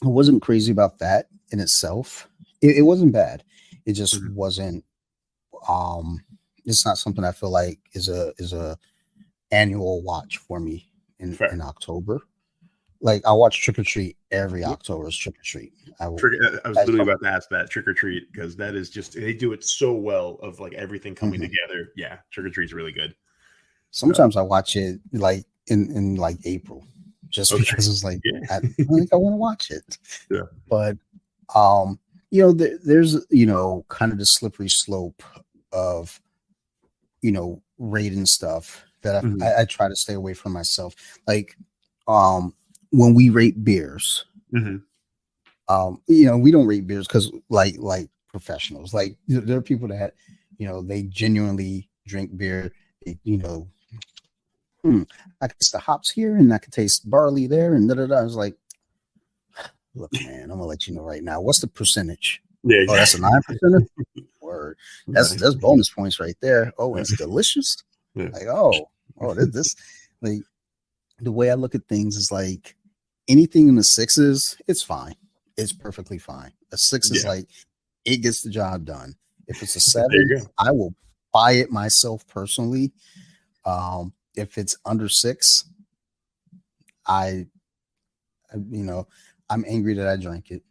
I wasn't crazy about that in itself. It wasn't bad. It just Mhm. wasn't. Um, it's not something I feel like is a annual watch for me Fair. in October. Like I watch Trick or Treat every Yep. October. Is Trick or Treat. I will. Trick I was That's literally about to ask that, trick or treat, because that is just they do it so well of, like, everything coming mhm. together. Yeah, trick or treat's really good. Yeah. Sometimes I watch it like in like April, just Okay. because it's like Yeah. I think I want to watch it. Yeah. But there's kind of the slippery slope of rating stuff that Mhm. I try to stay away from myself. Like um when we rate beers, Mhm. we don't rate beers because like professionals. Like there are people that they genuinely drink beer. They, hmm, I can taste the hops here, and I can taste barley there, and da da da. I was like, look, man, I'm gonna let you know right now. What's the percentage? Yeah, Oh, that's a exactly. 9%. Word. Nice. That's bonus points right there. Oh, and Yeah. it's delicious. Yeah. Like, oh, this like the way I look at things is like anything in the sixes, it's fine. It's perfectly fine. A six is Yeah. like it gets the job done. If it's a There seven, you go. I will buy it myself personally. If it's under six, I, you know, I'm angry that I drank it.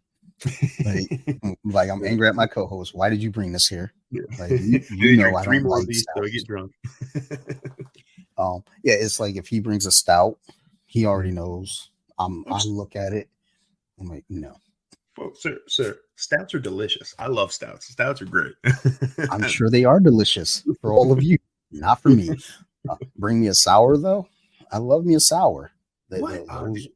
Like, I'm Yeah. angry at my co-host. Why did you bring this here? Yeah. Like, I you need to know, drink I 3 don't more of like these till I stouts. get drunk. Yeah, it's like if he brings a stout, he already Mhm. knows. Oh, I look at it. I'm like, no. well, sir, stouts are delicious. I love stouts. Stouts are great. I'm sure they are delicious for all of you, not for me. Bring me a sour though. I love me a sour. What? Oh, dude. Those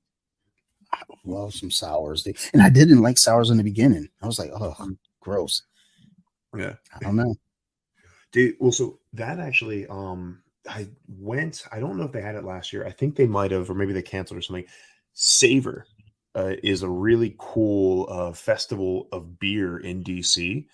I love some sours, and I didn't like sours in the beginning. I was like, oh, Mm, gross. yeah. I don't know. Dude, well, so that actually, I don't know if they had it last year. I think they might have, or maybe they canceled or something. Savor is a really cool festival of beer in DC.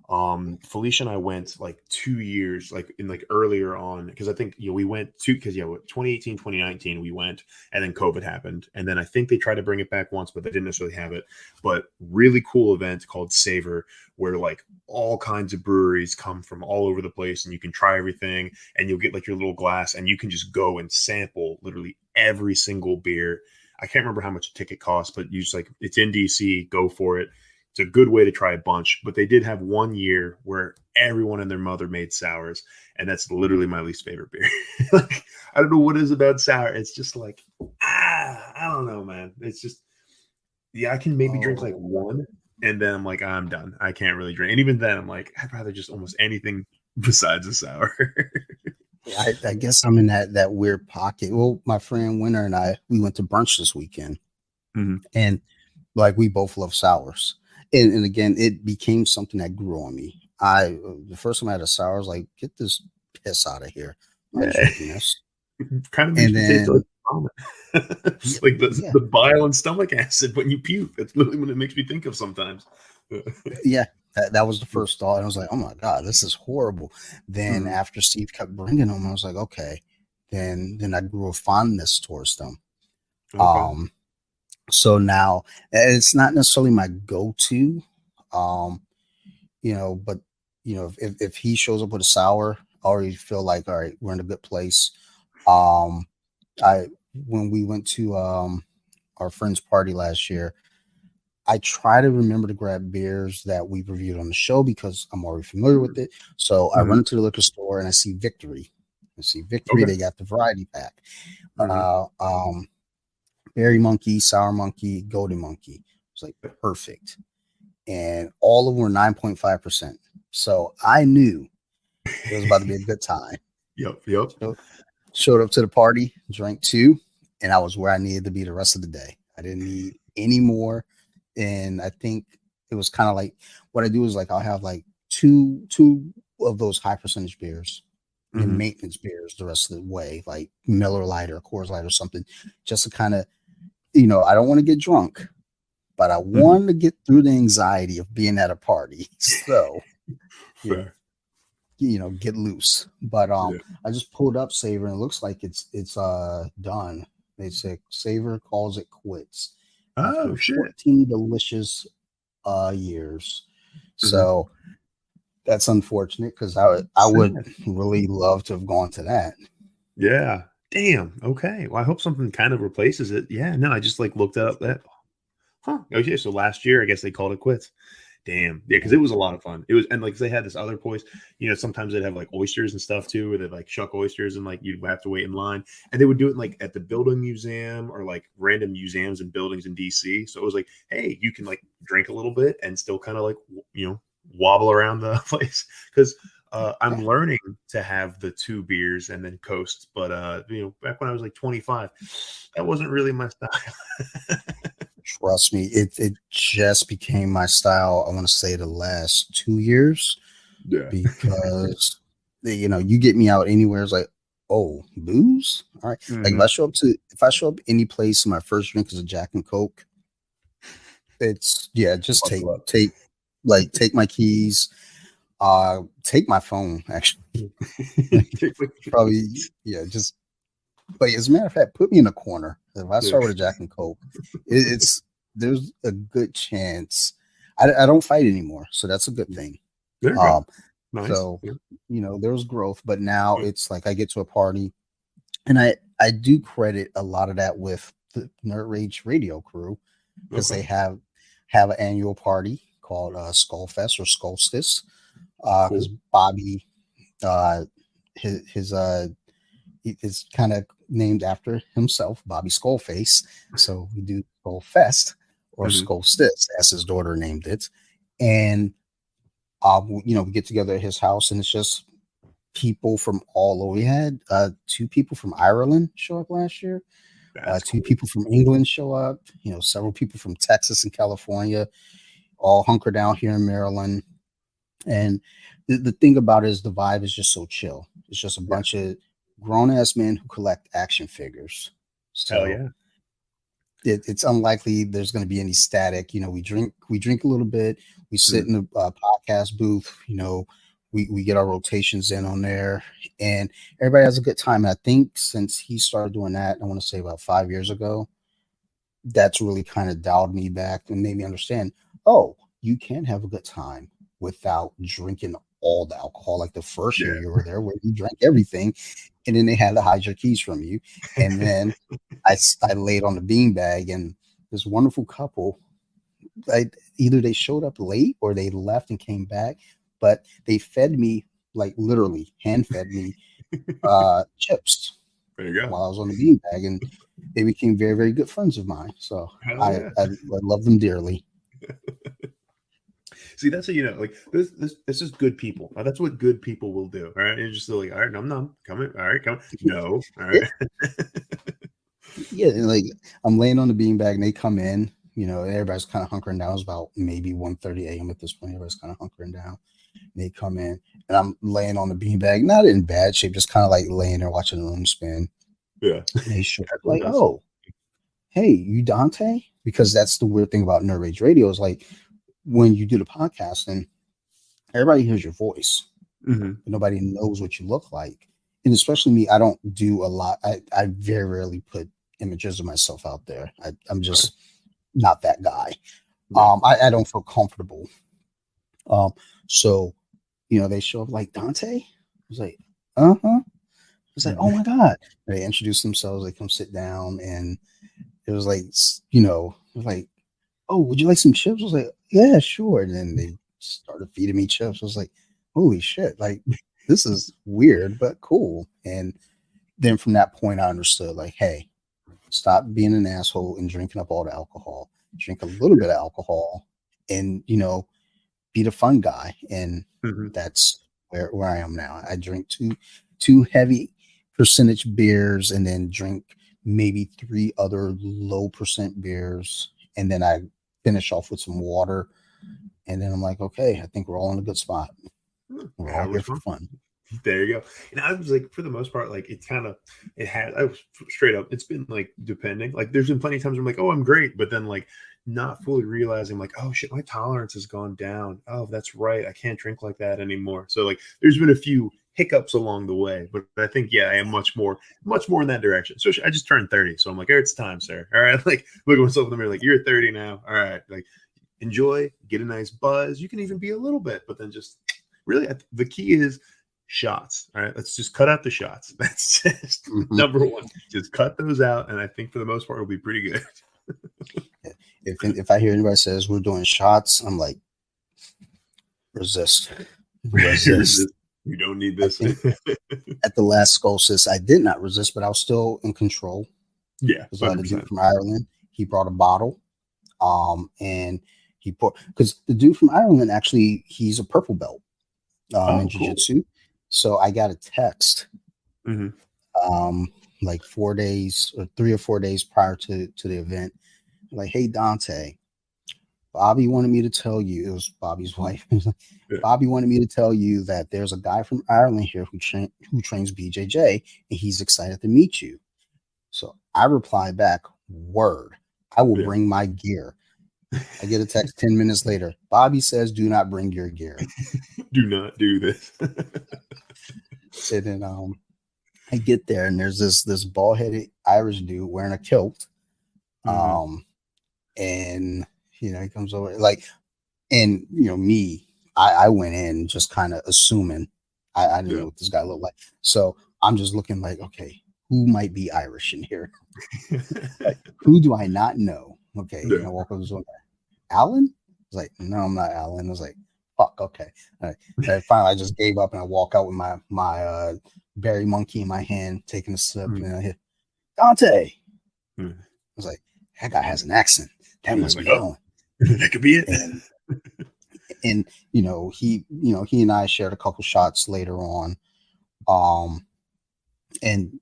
Felicia and I went like 2 years, like in like earlier on, because I think we went to because 2018, 2019 we went, and then COVID happened, and then I think they tried to bring it back once, but they didn't necessarily have it. But really cool event called Savor, where like all kinds of breweries come from all over the place, and you can try everything, and you'll get like your little glass, and you can just go and sample literally every single beer. I can't remember how much a ticket costs, but you just like it's in DC, go for it. It's a good way to try a bunch. But they did have one year where everyone and their mother made sours, and that's literally my least favorite beer. Like I don't know what it is about sour. It's just like I don't know, man. It's just yeah, I can maybe drink like Oh, one, and then I'm like, I'm done. I can't really drink. And even then, I'm like, I'd rather just almost anything besides a sour. I guess I'm in that weird pocket. Well, my friend Winter and I, we went to brunch this weekend, Mhm. and like we both love sours. And again, it became something that grew on me. I the first time I had a sour, I was like, get this piss out of here. I'm not Yeah. drinking this. Kind of makes And me taste like then vomit. yeah, Like yeah, the bile and stomach acid when you puke. That's literally what it makes me think of sometimes. yeah. That was the first thought. And I was like, oh my God, this is horrible. Then Mhm. after Steve kept bringing them, I was like, okay. Then I grew a fondness towards them. Okay. Um, so now it's not necessarily my go-to. Um, but if he shows up with a sour, I already feel like all right, we're in a good place. Um, I when we went to our friend's party last year, I try to remember to grab beers that we reviewed on the show because I'm already familiar with it. So I Mhm. run into the liquor store and I see Victory. I see Victory. Okay. They got the variety pack. Mhm. Uh, um, Berry Monkey, Sour Monkey, Golden Monkey. It's like perfect. And all of them were 9.5%. So I knew it was about to be a good time. Yep. Yep. So showed up to the party, drank two, and I was where I needed to be the rest of the day. I didn't need any more. And I think it was kind of like what I do is like I'll have like two of those high percentage beers, Mhm. maintenance beers the rest of the way, like Miller Lite or Coors Light or something, just to kind of, I don't want to get drunk, but I Mhm. want to get through the anxiety of being at a party. So, you know, Fair. get loose. But Yeah. I just pulled up Savor and it looks like it's done. They say Savor calls it quits Oh after shit. 14 delicious years. Mhm. So that's unfortunate because I would Sad. really love to have gone to that. Yeah. Damn. Okay. Well, I hope something kind of replaces it. Yeah. No, I just like looked up that. Huh. Okay. So last year, I guess they called it quits. Damn. Yeah, because it was a lot of fun. It was, and like they had this other place, sometimes they'd have like oysters and stuff too, where they'd like shuck oysters and like you'd have to wait in line. And they would do it like at the building museum or like random museums and buildings in DC. So it was like, hey, you can like drink a little bit and still kind of like, wobble around the place. Because I'm Yeah. learning to have the two beers and then coast. But, back when I was like 25, that wasn't really my style. Trust me, it just became my style. I want to say the last 2 years Yeah. because you get me out anywhere. It's like, oh, booze. All right. Like Hmm. if I show up any place, my first drink is a Jack and Coke. It's yeah, just Buckle up. take my keys, take my phone actually. Probably yeah, just but as a matter of fact, put me in a corner. If I Yeah. start with a Jack and Coke, it's there's a good chance I don't fight anymore, so that's a good thing. There you go. Um, Nice. so Yeah. there was growth, but now Yeah. it's like I get to a party, and I do credit a lot of that with the Nerd Rage Radio crew because Okay. they have an annual party called Skull Fest or Skullstice. Because Cool. Bobby, uh, his is kind of named after himself, Bobby Skullface. So we do Skull Fest or Mhm. Skullstice, as his daughter named it, and we get together at his house, and it's just people from all over. We had two people from Ireland show up last year. That's Two cool. people from England show up. Several people from Texas and California all hunker down here in Maryland. And the thing about it is the vibe is just so chill. It's just a Yeah. bunch of grown ass men who collect action figures. Hell So yeah. it's unlikely there's going to be any static. We drink a little bit. We sit Mhm. in the podcast booth. We get our rotations in on there, and everybody has a good time. And I think since he started doing that, I want to say about 5 years ago, that's really kind of dialed me back and made me understand. Oh, you can have a good time without drinking all the alcohol. Like the first year Yeah. you were there, where you drank everything, and then they had to hide your keys from you. And then I laid on the beanbag, and this wonderful couple, either they showed up late or they left and came back, but they fed me, like literally hand fed me chips There you go. while I was on the beanbag, and they became very, very good friends of mine. So Hell I, yeah. I, I love them dearly. See, that's what, like this is good people. That's what good people will do. All right. You're just like, all right, num, come in. All right, come. No. All Yeah, right. yeah, and like I'm laying on the beanbag and they come in, everybody's kind of hunkering down. It's about maybe 1:30 a.m. at this point. Everybody's kind of hunkering down. They come in and I'm laying on the beanbag, not in bad shape, just kind of like laying there watching the room spin. Yeah. And they show up Everyone like, does. oh, hey, you Dante? Because that's the weird thing about Nerd Rage Radio is like when you do the podcast and everybody hears your voice, Hmm. but nobody knows what you look like. And especially me, I don't do a lot. I very rarely put images of myself out there. I'm Okay. just not that guy. Yeah. I don't feel comfortable. Um, so they show up like Dante. I was like, uh-huh. I was like, oh Mhm. my God. They introduce themselves, they come sit down, and it was like, it was like, oh, would you like some chips? I was like, yeah, sure. And then they started feeding me chips. I was like, holy shit, like this is weird, but cool. And then from that point, I understood, like, hey, stop being an asshole and drinking up all the alcohol. Drink a little bit of alcohol, and be the fun guy. And Mhm. that's where I am now. I drink two heavy percentage beers, and then drink maybe three other low percent beers, and then I finish off with some water. And then I'm like, okay, I think we're all in a good spot. We're all That here was for fun. fun. There you go. And I was like, for the most part, like it had, I was straight up, it's been like depending. Like there's been plenty of times where I'm like, oh, I'm great. But then like not fully realizing, like, oh shit, my tolerance has gone down. Oh, that's right. I can't drink like that anymore. So like there's been a few hiccups along the way. But I think, yeah, I am much more in that direction. So I just turned 30. So I'm like, it's time, sir. All right. Like look at myself in the mirror, like, you're 30 now. All right. Like enjoy, get a nice buzz. You can even be a little bit, but then just really the key is shots. All right, let's just cut out the shots. That's just Mm-hmm. number one. Just cut those out, and I think for the most part, it'll be pretty good. If I hear anybody says we're doing shots, I'm like, resist, resist. You don't need I this. think at the last Scolsis, I did not resist, but I was still in control Yeah, because the dude 100%. from Ireland, he brought a bottle, and he put, because the dude from Ireland actually, he's a purple belt in Oh, cool. jiu-jitsu. So I got a text Hmm. um like 4 days or 3 or 4 days prior to the event, like, hey Dante, Bobby wanted me to tell you, it was Bobby's wife. Yeah. Bobby wanted me to tell you that there's a guy from Ireland here who trains BJJ, and he's excited to meet you. So I replied back, word, I will Yeah. bring my gear. I get a text 10 minutes later. Bobby says, do not bring your gear. Do not do this. And then I get there, and there's this bald headed Irish dude wearing a kilt. Hmm. Um, and he comes over, like, and me, I went in just kind of assuming I didn't Yeah. know what this guy looked like. So I'm just looking like, okay, who might be Irish in here? Like, who do I not know? Okay. And Yeah. I walk over to this one guy, Alan? I was like, no, I'm not Alan. I was like, fuck, okay. All right. And finally I just gave up, and I walk out with my berry monkey in my hand, taking a sip, Mhm. and I hit Dante. Mhm. I was like, that guy has an accent. That I was must like, be oh, Alan. that could be it. And he and I shared a couple shots later on. And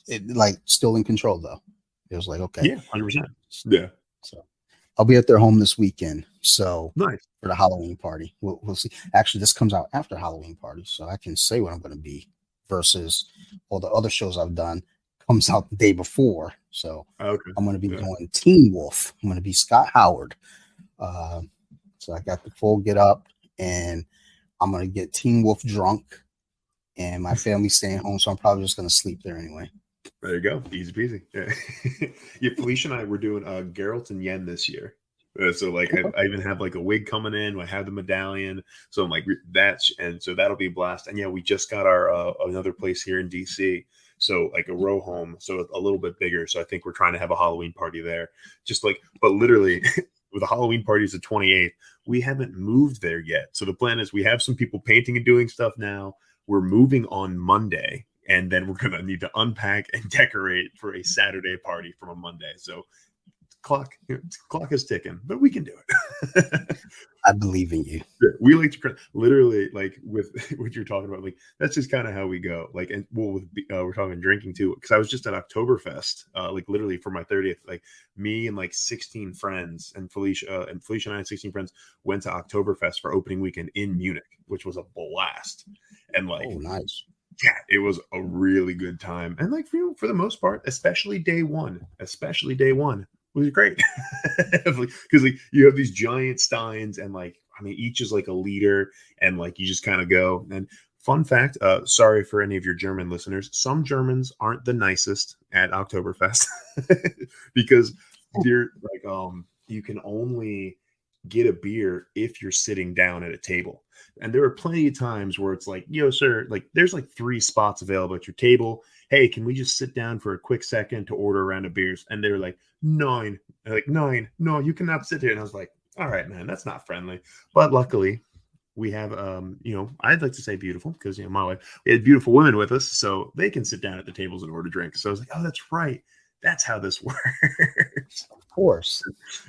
it, like, still in control though. It was like, okay. Yeah, 100%. Yeah. So I'll be at their home this weekend. So Nice. for the Halloween party, we'll see. Actually, this comes out after Halloween party, so I can say what I'm going to be versus all the other shows I've done comes out the day before. So Okay. I'm going to be Yeah. doing Teen Wolf. I'm going to be Scott Howard. Uh, so I got the full get up, and I'm going to get Teen Wolf drunk, and my family's staying home, so I'm probably just going to sleep there anyway. There you go. Easy peasy. Yeah. Yeah, Felicia and I were doing Geralt and Yen this year. So like I even have like a wig coming in. I have the medallion. So I'm like and so that'll be a blast. And yeah, we just got our another place here in DC. So like a row home, so a little bit bigger. So I think we're trying to have a Halloween party there. Just like, but literally, with the Halloween party is the 28th. We haven't moved there yet. So the plan is we have some people painting and doing stuff now. We're moving on Monday, and then we're gonna need to unpack and decorate for a Saturday party from a Monday. So clock is ticking, but we can do it. I believe in you. We like to literally, like with what you're talking about, like that's just kind of how we go. Like, and well, with we're talking drinking too, because I was just at Oktoberfest, like literally for my 30th. Like me and like 16 friends, and Felicia and I and 16 friends went to Oktoberfest for opening weekend in Munich, which was a blast. And like, oh, nice. Yeah, it was a really good time. And like for the most part, especially day one, was great. Because like you have these giant steins, and like I mean each is like a liter, and like you just kind of go. And fun fact, sorry for any of your German listeners, some Germans aren't the nicest at Oktoberfest because they're like you can only get a beer if you're sitting down at a table. And there are plenty of times where it's like, yo, sir, like there's like 3 spots available at your table. Hey, can we just sit down for a quick second to order a round of beers? And they were like, 9. Like 9. No, you cannot sit here. And I was like, all right, man, that's not friendly. But luckily, we have I'd like to say beautiful, because my wife, we had beautiful women with us, so they can sit down at the tables and order drinks. So I was like, oh, that's right. That's how this works. Of course.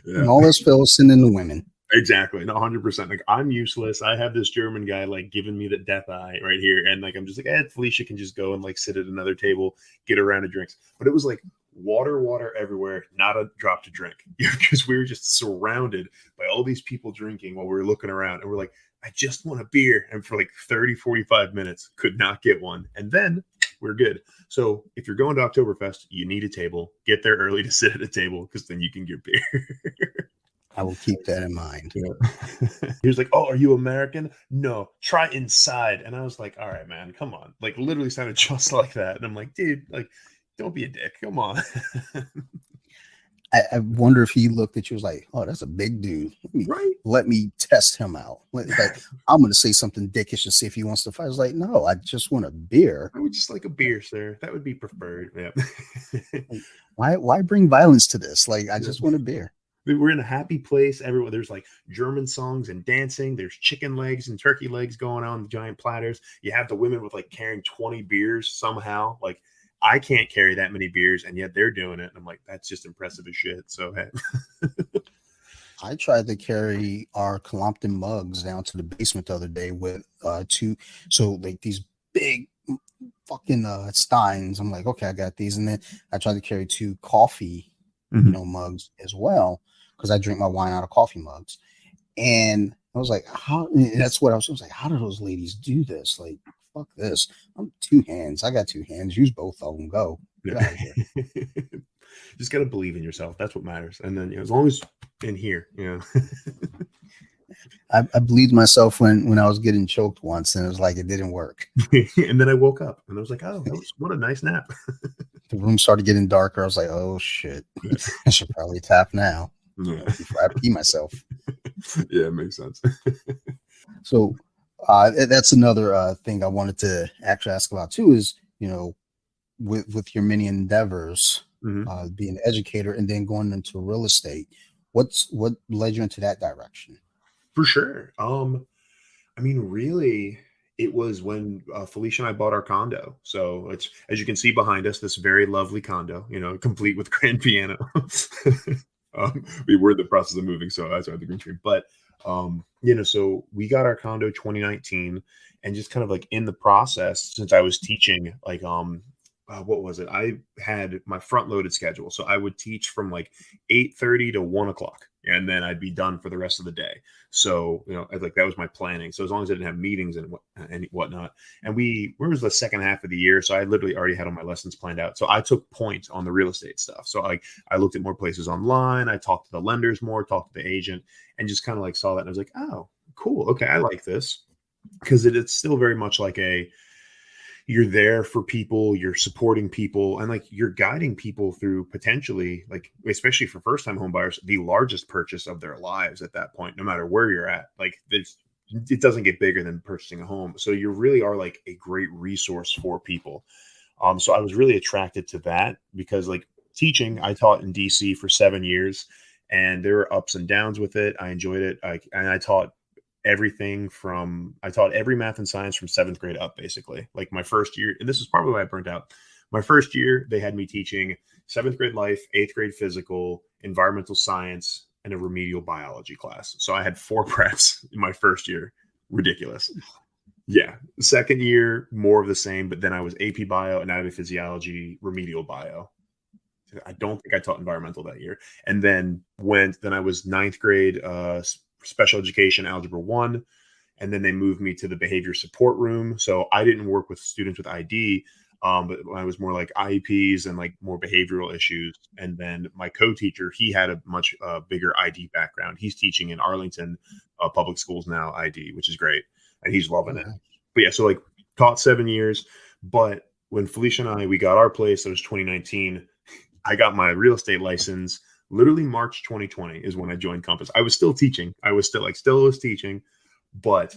Yeah. And all this fills in the women. Exactly. No, 100%. Like I'm useless. I have this German guy like giving me the death eye right here. And like, I'm just like, Felicia can just go and like sit at another table, get a round of drinks. But it was like water everywhere, not a drop to drink, because we were just surrounded by all these people drinking while we were looking around. And we're like, I just want a beer. And for like 30, 45 minutes, could not get one. And then we're good. So if you're going to Oktoberfest, you need a table. Get there early to sit at a table, because then you can get beer. I will keep that in mind. Yeah. He was like, oh, are you American? No, try inside. And I was like, all right, man, come on. Like literally sounded just like that. And I'm like, dude, like, don't be a dick. Come on. I wonder if he looked at you was like, oh, that's a big dude. Let me test him out. Like, I'm going to say something dickish to see if he wants to fight. I was like, no, I just want a beer. I would just like a beer, sir. That would be preferred. Yeah. Why bring violence to this? Like, I just want a beer. We're in a happy place. Everywhere there's like German songs and dancing. There's chicken legs and turkey legs going on the giant platters. You have the women with like carrying 20 beers somehow. Like I can't carry that many beers, and yet they're doing it. And I'm like, that's just impressive as shit. So hey. I tried to carry our Compton mugs down to the basement the other day with 2. So like these big fucking steins. I'm like, okay, I got these. And then I tried to carry 2 coffee mugs as well, because I drink my wine out of coffee mugs. And I was like, that's what I was like, how do those ladies do this? Like, fuck this. I'm 2 hands. I got 2 hands. Use both of them. Go. Get out of here. Just gotta believe in yourself. That's what matters. And then as long as in here, I believed myself when I was getting choked once, and it was like it didn't work. And then I woke up and I was like, oh, what a nice nap. The room started getting darker. I was like, oh shit. I should probably tap now. Yeah. Before I pee myself. Yeah, it makes sense. So that's another thing I wanted to actually ask about too, is with your many endeavors, being an educator and then going into real estate, what led you into that direction? For sure. I mean, really, it was when Felicia and I bought our condo. So it's, as you can see behind us, this very lovely condo, complete with grand piano. We were in the process of moving, so that's why the green screen. But so we got our condo 2019, and just kind of like in the process, since I was teaching, like what was it? I had my front loaded schedule, so I would teach from like 8:30 to 1 o'clock, and then I'd be done for the rest of the day. So like that was my planning. So as long as I didn't have meetings and whatnot, and where was the second half of the year, so I literally already had all my lessons planned out. So I took points on the real estate stuff. So I looked at more places online. I talked to the lenders more, talked to the agent, and just kind of like saw that, and I was like, oh, cool, okay, I like this, because it's still very much like a you're there for people, you're supporting people, and like you're guiding people through potentially, like, especially for first time home buyers, the largest purchase of their lives at that point, no matter where you're at. Like, it doesn't get bigger than purchasing a home. So you really are like a great resource for people. So I was really attracted to that because, like, teaching, I taught in DC for 7 years, and there were ups and downs with it. I enjoyed it. And I taught I taught every math and science from seventh grade up, basically. Like my first year, and this is probably why I burnt out. My first year, they had me teaching seventh grade life, eighth grade physical, environmental science, and a remedial biology class. So I had 4 preps in my first year. Ridiculous. Yeah. Second year, more of the same, but then I was AP bio, anatomy, physiology, remedial bio. I don't think I taught environmental that year. And then I was ninth grade, special education, algebra 1. And then they moved me to the behavior support room. So I didn't work with students with ID, but I was more like IEPs and like more behavioral issues. And then my co-teacher, he had a much bigger ID background. He's teaching in Arlington public schools now, ID, which is great. And he's loving it. But yeah, so like taught 7 years. But when Felicia and we got our place, it was 2019. I got my real estate license. Literally March 2020 is when I joined Compass. I was still teaching. I was still was teaching, but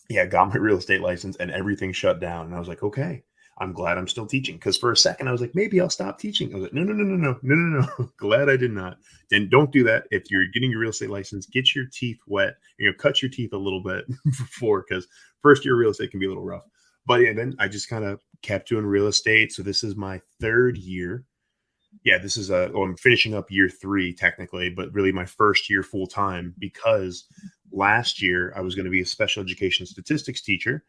yeah, got my real estate license and everything shut down. And I was like, okay, I'm glad I'm still teaching. Because for a second I was like, maybe I'll stop teaching. I was like, no. Glad I did not. Then don't do that. If you're getting your real estate license, get your teeth wet. Cut your teeth a little bit before, because first year real estate can be a little rough. But yeah, then I just kind of kept doing real estate. So this is my 3rd year. Yeah, this is I'm finishing up year 3 technically, but really my first year full time, because last year I was going to be a special education statistics teacher.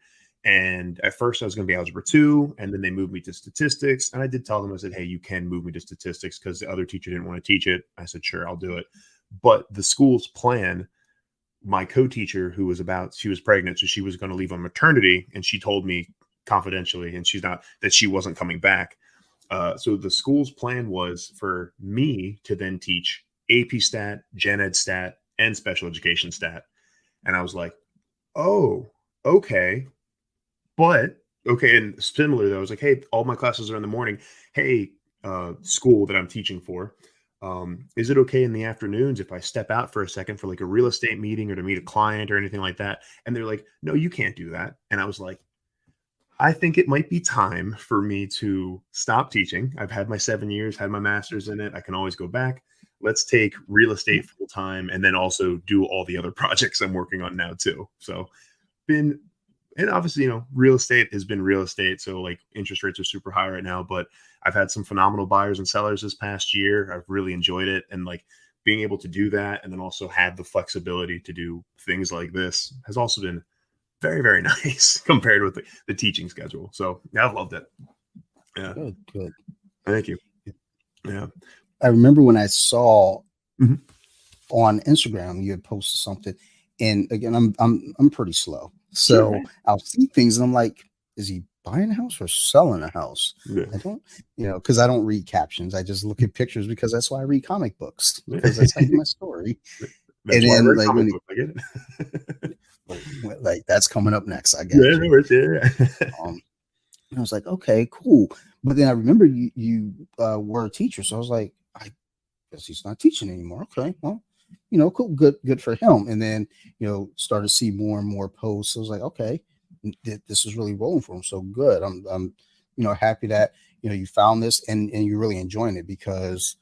And at first I was going to be algebra 2, and then they moved me to statistics. And I did tell them, I said, hey, you can move me to statistics, because the other teacher didn't want to teach it. I said, sure, I'll do it. But the school's plan, my co-teacher she was pregnant, so she was going to leave on maternity. And she told me confidentially, and she wasn't coming back. So the school's plan was for me to then teach AP stat, gen ed stat, and special education stat. And I was like, oh, okay. But okay. And similar though, I was like, hey, all my classes are in the morning. Hey, school that I'm teaching for, is it okay in the afternoons if I step out for a second for like a real estate meeting or to meet a client or anything like that? And they're like, no, you can't do that. And I was like, I think it might be time for me to stop teaching. I've had my 7 years, had my master's in it. I can always go back. Let's take real estate full time, and then also do all the other projects I'm working on now too. So and obviously, real estate has been real estate. So like interest rates are super high right now, but I've had some phenomenal buyers and sellers this past year. I've really enjoyed it. And like being able to do that, and then also have the flexibility to do things like this, has also been very, very nice compared with the teaching schedule. So yeah, I've loved it. Yeah. Good. Thank you. Yeah. I remember when I saw Mhm. on Instagram you had posted something, and again, I'm pretty slow, so Sure. I'll see things and I'm like, is he buying a house or selling a house? Yeah. I don't, because I don't read captions. I just look at pictures, because that's why I read comic books, because that's how I get my story. That's And why I then read like comic books. I get it. like that's coming up next. I got Yeah, you. no worries. Yeah. And I was like, okay, cool. But then I remember you were a teacher, so I was like, I guess he's not teaching anymore. Okay, well, cool, good for him. And then started to see more and more posts. I was like, okay, this is really rolling for him. So good. I'm happy that you found this, and you're really enjoying it, because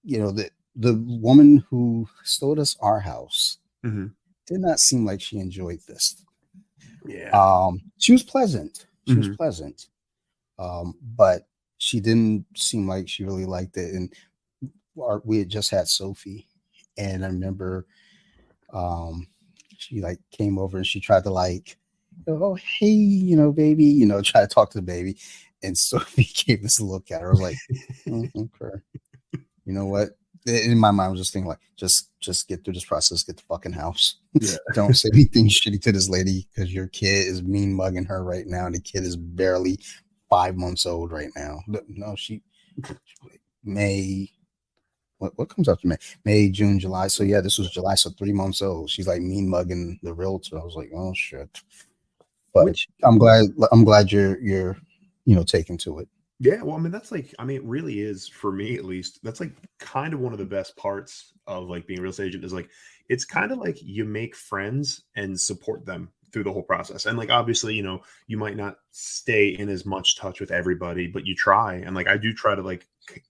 the woman who sold us our house Mhm. did not seem like she enjoyed this. Yeah. She was pleasant. Mhm. But she didn't seem like she really liked it. And we had just had Sophie, and I remember she like came over and she tried to like, oh hey, baby, try to talk to the baby. And Sophie gave this look at her. I was like, okay, you know what? In my mind, I was just thinking like, just get through this process, get the fucking house. Yeah. Don't say anything shitty to this lady, because your kid is mean mugging her right now, and the kid is barely 5 months old right now. No, May. What comes after May? May, June, July. So yeah, this was July. So 3 months old. She's like mean mugging the realtor. I was like, oh shit. But which I'm glad you're taking to it. yeah, well, I mean, that's like, I mean, it really is for me at least. That's like kind of one of the best parts of like being a real estate agent is like, it's kind of like you make friends and support them through the whole process. And like, obviously, you might not stay in as much touch with everybody, but you try. And like, I do try to like,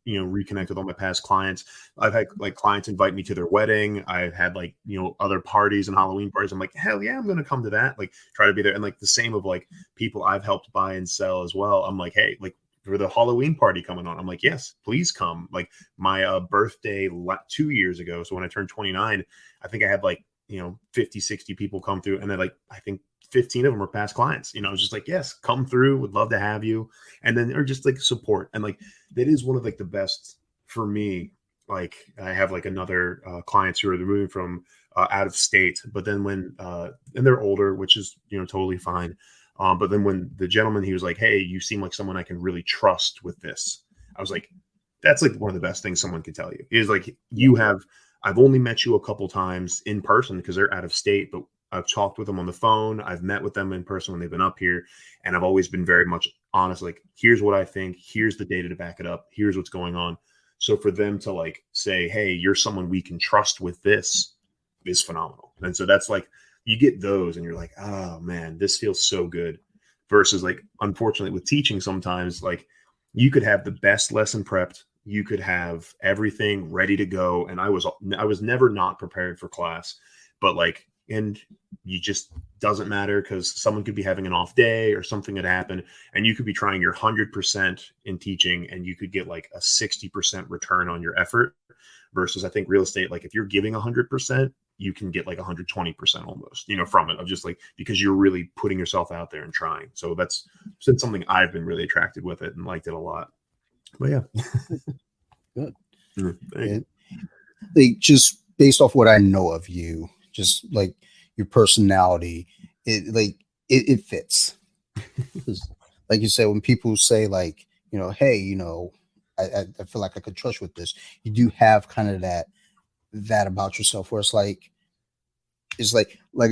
reconnect with all my past clients. I've had like clients invite me to their wedding. I've had like, other parties and Halloween parties. I'm like, hell yeah, I'm going to come to that. Like, try to be there. And like the same of like people I've helped buy and sell as well. I'm like, hey, like, for the Halloween party coming on. I'm like, yes, please come. Like my birthday 2 years ago. So when I turned 29, I think I had like, 50, 60 people come through. And then like, I think 15 of them are past clients. I was just like, yes, come through. Would love to have you. And then, or just like support. And like, that is one of like the best for me. Like I have like another clients who are moving from out of state, but then and they're older, which is, totally fine. But then when the gentleman, he was like, hey, you seem like someone I can really trust with this. I was like, that's like one of the best things someone could tell you. Is like, I've only met you a couple times in person because they're out of state, but I've talked with them on the phone. I've met with them in person when they've been up here. And I've always been very much honest. Like, here's what I think. Here's the data to back it up. Here's what's going on. So for them to like say, hey, you're someone we can trust with this is phenomenal. And so that's like, you get those and you're like, oh man, this feels so good. Versus like, unfortunately with teaching, sometimes like you could have the best lesson prepped, you could have everything ready to go. And I was never not prepared for class, but like, and you just doesn't matter because someone could be having an off day or something had happened and you could be trying your 100% in teaching and you could get like a 60% return on your effort. Versus I think real estate, like if you're giving 100%, you can get like 120% almost, from it, of just like, because you're really putting yourself out there and trying. So that's been something I've been really attracted with it and liked it a lot. But yeah. Good. Thank Like just based off what I know of you, just like your personality, it fits. Like you said, when people say like, hey, I feel like I could trust with this. You do have kind of that about yourself where it's like I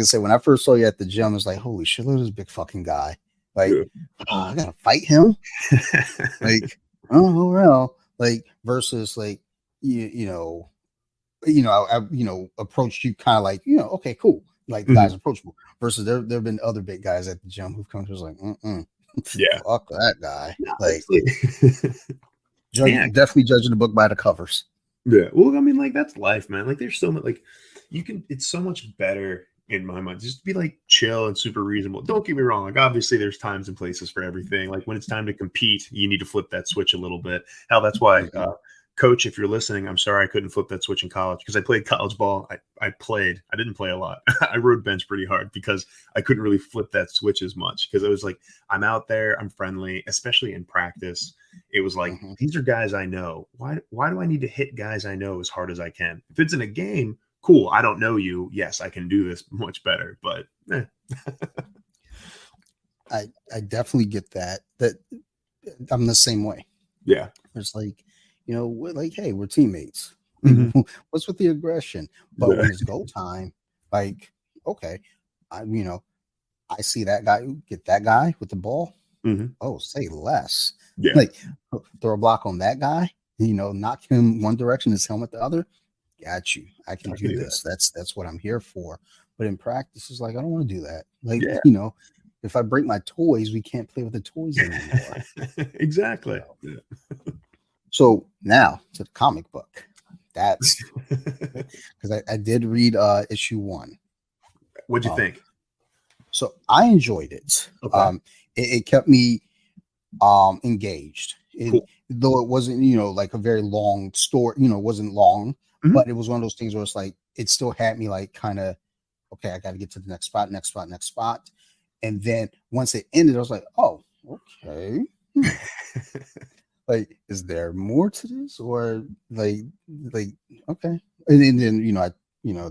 said, when I first saw you at the gym, it's like, holy shit, look at this big fucking guy. Like, I gotta fight him. Like, oh well, like versus like I approached you kind of like, okay, cool. Like the guy's approachable. Versus there have been other big guys at the gym who've come to us like, yeah. fuck that guy. No, Like, yeah. definitely judging the book by the covers. Yeah. Well, I mean, like that's life, man. Like there's so much like it's so much better in my mind just to be like chill and super reasonable. Don't get me wrong. Like obviously there's times and places for everything. Like when it's time to compete, you need to flip that switch a little bit. Hell, that's why coach, if you're listening, I'm sorry I couldn't flip that switch in college because I played college ball. I didn't play a lot. I rode bench pretty hard because I couldn't really flip that switch as much because it was like, I'm out there, I'm friendly, especially in practice. It was like, these are guys I know. Why do I need to hit guys I know as hard as I can? If it's in a game, cool. I don't know you. Yes, I can do this much better, but I definitely get that I'm the same way. Yeah. It's like, we're like, hey, we're teammates. What's with the aggression? But when it's go time, like, okay, I see that guy, get that guy with the ball. Oh, say less. Yeah. Like throw a block on that guy, knock him one direction, his helmet the other. Got you. I can do this. That's what I'm here for. But in practice, it's like I don't want to do that. Like, if I break my toys, we can't play with the toys anymore. Exactly. So now to the comic book. That's because I did read issue 1. What'd you think? So I enjoyed it. Okay. It kept me engaged. Cool. Though it wasn't, like a very long story, it wasn't long, but it was one of those things where it's like it still had me like kind of, okay, I got to get to the next spot. And then once it ended, I was like, oh, okay. Like, is there more to this, or like okay? And then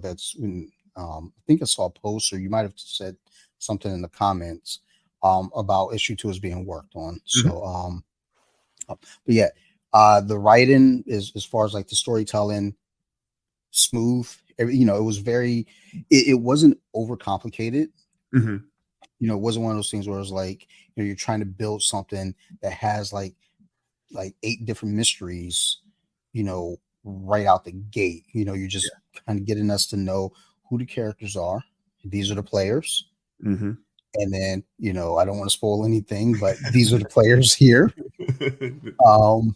that's when I think I saw a post, or you might have said something in the comments about issue 2 is being worked on. So but yeah, the writing is, as far as like the storytelling, smooth. It was very, it wasn't overcomplicated. it wasn't one of those things where it was like, you're trying to build something that has like 8 different mysteries, right out the gate. You're just kind of getting us to know who the characters are. These are the players. Hmm. And then, I don't want to spoil anything, but these are the players here. Um,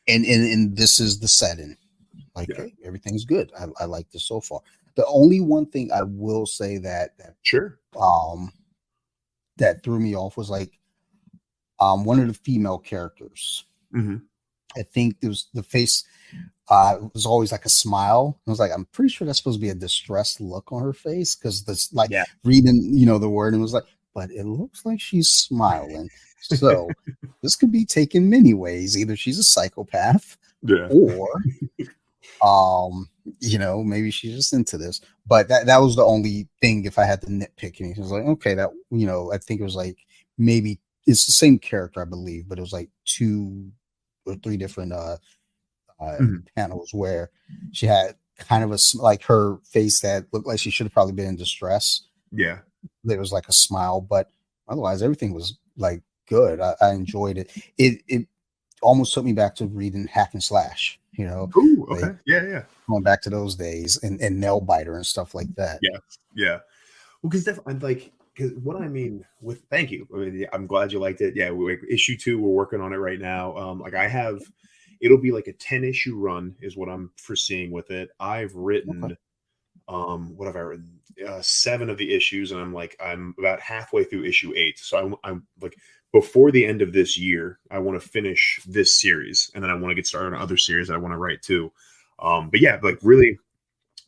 and this is the setting. Like, Yeah. hey, everything's good. I like this so far. The only one thing I will say Sure. um that threw me off was like one of the female characters. Hmm. I think it was the face was always like a smile. I was like, I'm pretty sure that's supposed to be a distressed look on her face because this like Yeah. reading, the word and was like, but it looks like she's smiling. So this could be taken many ways. Either she's a psychopath Yeah. or maybe she's just into this. But that was the only thing if I had to nitpick anything. It was like, okay, that I think it was like maybe it's the same character, I believe, but it was like 2 or 3 different Mhm. panels where she had kind of like her face that looked like she should have probably been in distress. Yeah. There was like a smile, but otherwise everything was like good. I enjoyed it. It almost took me back to reading Hack and Slash, Ooh, like okay. Yeah, yeah. going back to those days and Nail Biter and stuff like that. Yeah. Yeah. Well, because I'm like, because what I mean with thank you. I mean, yeah, I'm glad you liked it. Yeah, like issue 2, we're working on it right now. Like I have, it'll be like a 10 issue run is what I'm foreseeing with it. I've Okay. written, what have I written? 7 of the issues, and I'm about halfway through issue 8. So I'm like before the end of this year, I want to finish this series, and then I want to get started on other series I want to write too. But yeah, like really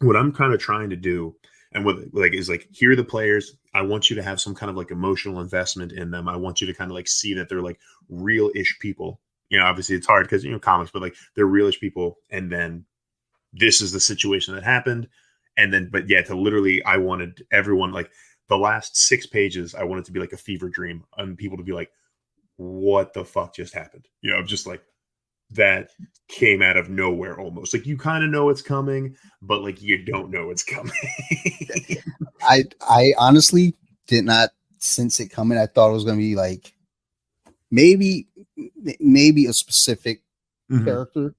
what I'm kind of trying to do and what like is like here are the players. I want you to have some kind of like emotional investment in them. I want you to kind of like see that they're like real-ish people. Obviously it's hard because comics, but like they're real-ish people. And then this is the situation that happened. And then, but yeah, to literally, I wanted everyone like the last 6 pages, I wanted to be like a fever dream and people to be like, what the fuck just happened? Just like that came out of nowhere almost. Like you kind of know it's coming, but like you don't know it's coming. I honestly did not sense it coming. I thought it was going to be like maybe maybe a specific Mhm. character,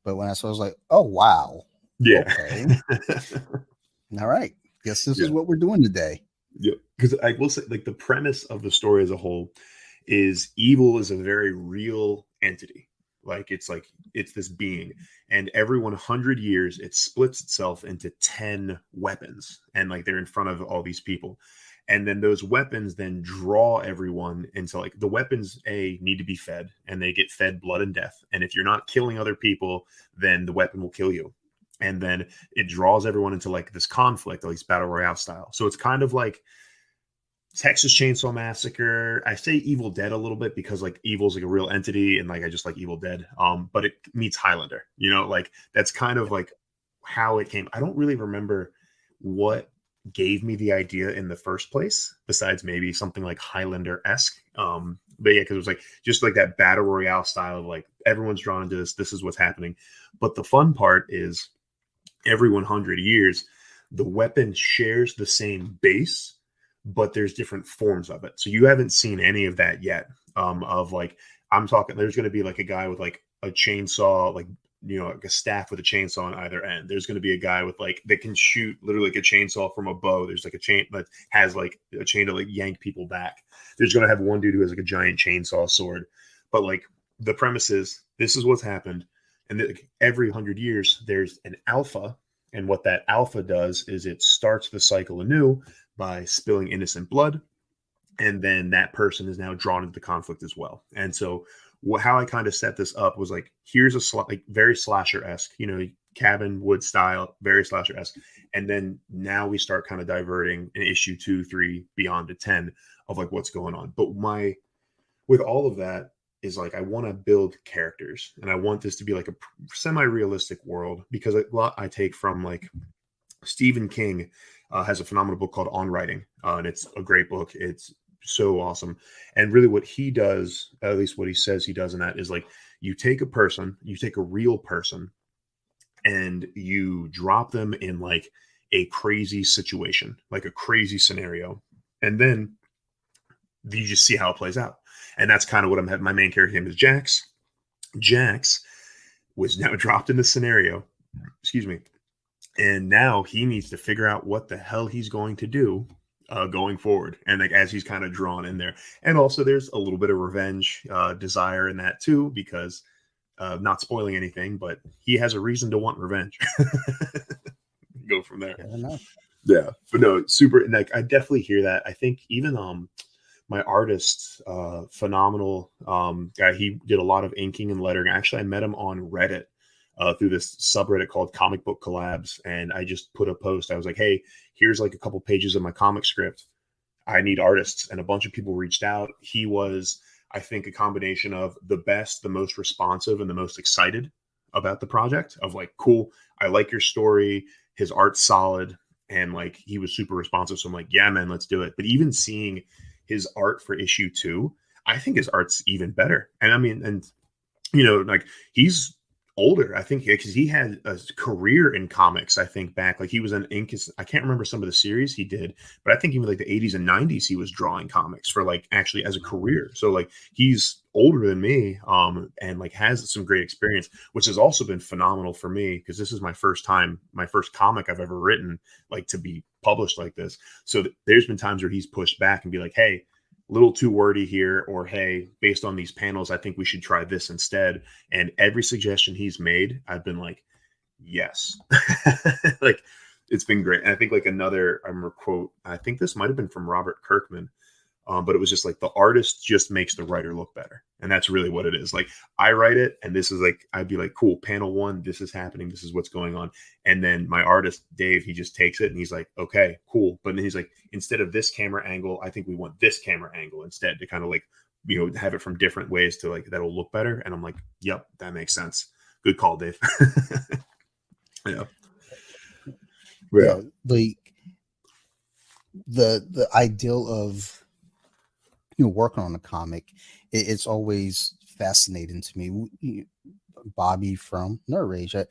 but when I saw, it, I was like, oh wow, Yeah. okay, all right. Guess this is Yeah. what we're doing today. Yeah. Because I will say, like, the premise of the story as a whole is evil is a very real entity. Like it's this being, and every 100 years it splits itself into 10 weapons, and like they're in front of all these people. And then those weapons then draw everyone into like the weapons need to be fed, and they get fed blood and death. And if you're not killing other people, then the weapon will kill you. And then it draws everyone into like this conflict, at least battle royale style. So it's kind of like Texas Chainsaw Massacre. I say Evil Dead a little bit because like evil's like a real entity, and like I just like Evil Dead. But it meets Highlander. Like that's kind of like how it came. I don't really remember what gave me the idea in the first place, besides maybe something like Highlander esque. But yeah, because it was like just like that battle royale style of like everyone's drawn into this. This is what's happening. But the fun part is every 100 years, the weapon shares the same base, but there's different forms of it. So you haven't seen any of that yet. Of like, I'm talking, there's going to be like a guy with like a chainsaw, like, like a staff with a chainsaw on either end. There's going to be a guy with like, that can shoot literally like a chainsaw from a bow. There's like a chain that has like a chain to like yank people back. There's going to have one dude who has like a giant chainsaw sword. But like, the premise is this is what's happened. And every 100 years, there's an alpha. And what that alpha does is it starts the cycle anew by spilling innocent blood. And then that person is now drawn into the conflict as well. And so, how I kind of set this up was like, here's a like very slasher esque, cabin wood style, very slasher esque. And then now we start kind of diverting in issue 2, 3, beyond to 10 of like what's going on. But with all of that, is like I want to build characters, and I want this to be like a semi-realistic world, because a lot I take from like Stephen King has a phenomenal book called On Writing, and it's a great book. It's so awesome. And really what he does, at least what he says he does in that, is like you take a real person, and you drop them in like a crazy situation, like a crazy scenario. And then you just see how it plays out. And that's kind of what I'm having. My main character name is Jax. Jax was now dropped in this scenario, excuse me, and now he needs to figure out what the hell he's going to do going forward. And like as he's kind of drawn in there, and also there's a little bit of revenge desire in that too, because not spoiling anything, but he has a reason to want revenge. Go from there. Fair enough. Yeah, but no, super. Like I definitely hear that. I think even my artist, phenomenal guy. He did a lot of inking and lettering. Actually, I met him on Reddit through this subreddit called Comic Book Collabs, and I just put a post. I was like, "Hey, here's like a couple pages of my comic script. I need artists," and a bunch of people reached out. He was, I think, a combination of the best, the most responsive, and the most excited about the project. Of like, cool, I like your story. His art's solid, and like he was super responsive. So I'm like, yeah, man, let's do it. But even seeing his art for issue 2, I think his art's even better. And I mean, and like he's older, I think, because he had a career in comics. I think back, like he was an ink. I can't remember some of the series he did, but I think even like the 80s and 90s, he was drawing comics for like actually as a career. So like he's older than me, and like has some great experience, which has also been phenomenal for me because this is my first comic I've ever written, like to be published like this. So there's been times where he's pushed back and be like, hey, a little too wordy here, or hey, based on these panels, I think we should try this instead. And every suggestion he's made, I've been like, yes. Like it's been great. And I think like another quote, I think this might have been from Robert Kirkman, but it was just like the artist just makes the writer look better. And that's really what it is. Like I write it, and this is like, I'd be like, cool, panel 1, this is happening, this is what's going on. And then my artist, Dave, he just takes it and he's like, okay, cool. But then he's like, instead of this camera angle, I think we want this camera angle instead, to kind of like, have it from different ways to like, that'll look better. And I'm like, yep, that makes sense. Good call, Dave. Yeah. Yeah. The ideal of working on a comic, it's always fascinating to me. Bobby from Nerd Rage, I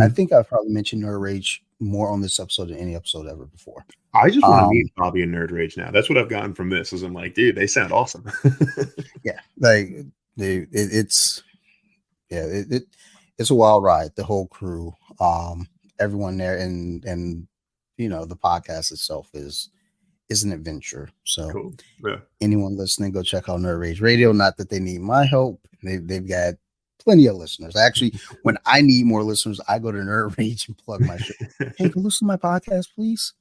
think I've probably mentioned Nerd Rage more on this episode than any episode ever before. I just want to meet Bobby and Nerd Rage now. That's what I've gotten from this. Is I'm like, dude, they sound awesome. Yeah, like it's a wild ride. The whole crew, everyone there, and the podcast itself is an adventure. So cool. Yeah. Anyone listening, go check out Nerd Rage Radio. Not that they need my help. They've got plenty of listeners. Actually, when I need more listeners, I go to Nerd Rage and plug my show. Hey, go listen to my podcast, please.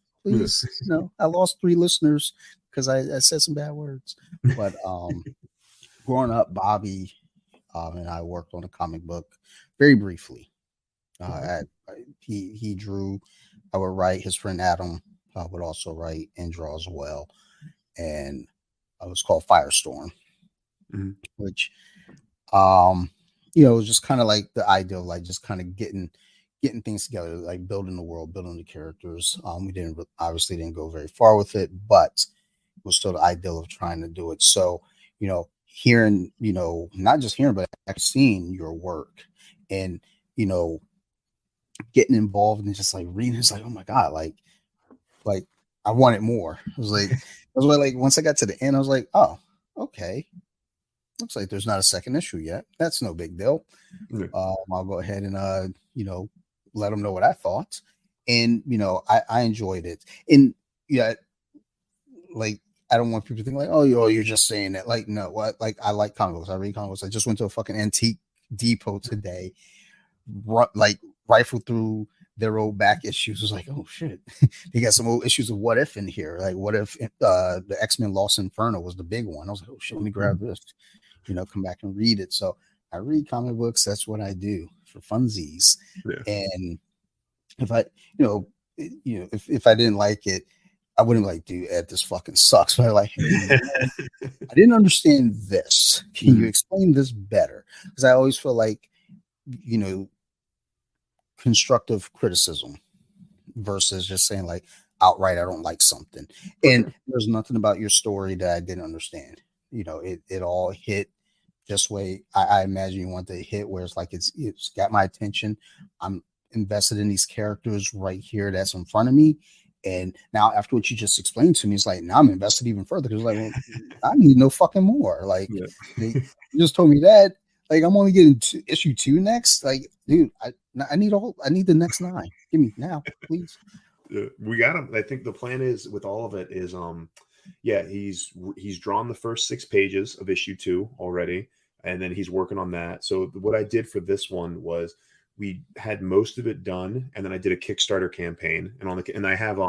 I lost 3 listeners because I said some bad words. But growing up, Bobby and I worked on a comic book very briefly. He drew. I would write. His friend Adam would also write and draw as well. And it was called Firestorm, which it was just kind of like the ideal, like just kind of getting things together, like building the world, building the characters. We obviously didn't go very far with it, but it was still the ideal of trying to do it. So, hearing, not just hearing, but actually seeing your work and, getting involved and just like reading, it's like, oh my God, like I wanted more. It was like once I got to the end, I was like, oh, okay. Looks like there's not a second issue yet. That's no big deal. I'll go ahead and let them know what I thought. And I enjoyed it. And like I don't want people to think like, oh, you're just saying that. Like, no, what? Like I like comic books. I read comic books. I just went to a fucking antique depot today, rifled through their old back issues. It was like, oh shit, they got some old issues of What If in here. Like, what if the X-Men Lost Inferno was the big one? I was like, oh shit, let me grab this. Come back and read it. So I read comic books. That's what I do for funsies. Yeah. And if I, if I didn't like it, I wouldn't like, dude, Ed, this fucking sucks. But I'm like, hey, I didn't understand this. Can you explain this better? Because I always feel like, constructive criticism versus just saying like outright, I don't like something. And there's nothing about your story that I didn't understand. It all hit just way I imagine you want to hit, where it's like it's got my attention. I'm invested in these characters right here that's in front of me, And now after what you just explained to me, it's like now I'm invested even further because like, well, I need to know fucking more. Like Yeah. you just told me that. Like I'm only getting issue 2 next. Like, dude, I need I need the next 9. Give me now, please. We got him. I think the plan is with all of it is yeah, he's drawn the first 6 pages of issue 2 already, and then he's working on that. So what I did for this one was we had most of it done, and then I did a Kickstarter campaign, and I have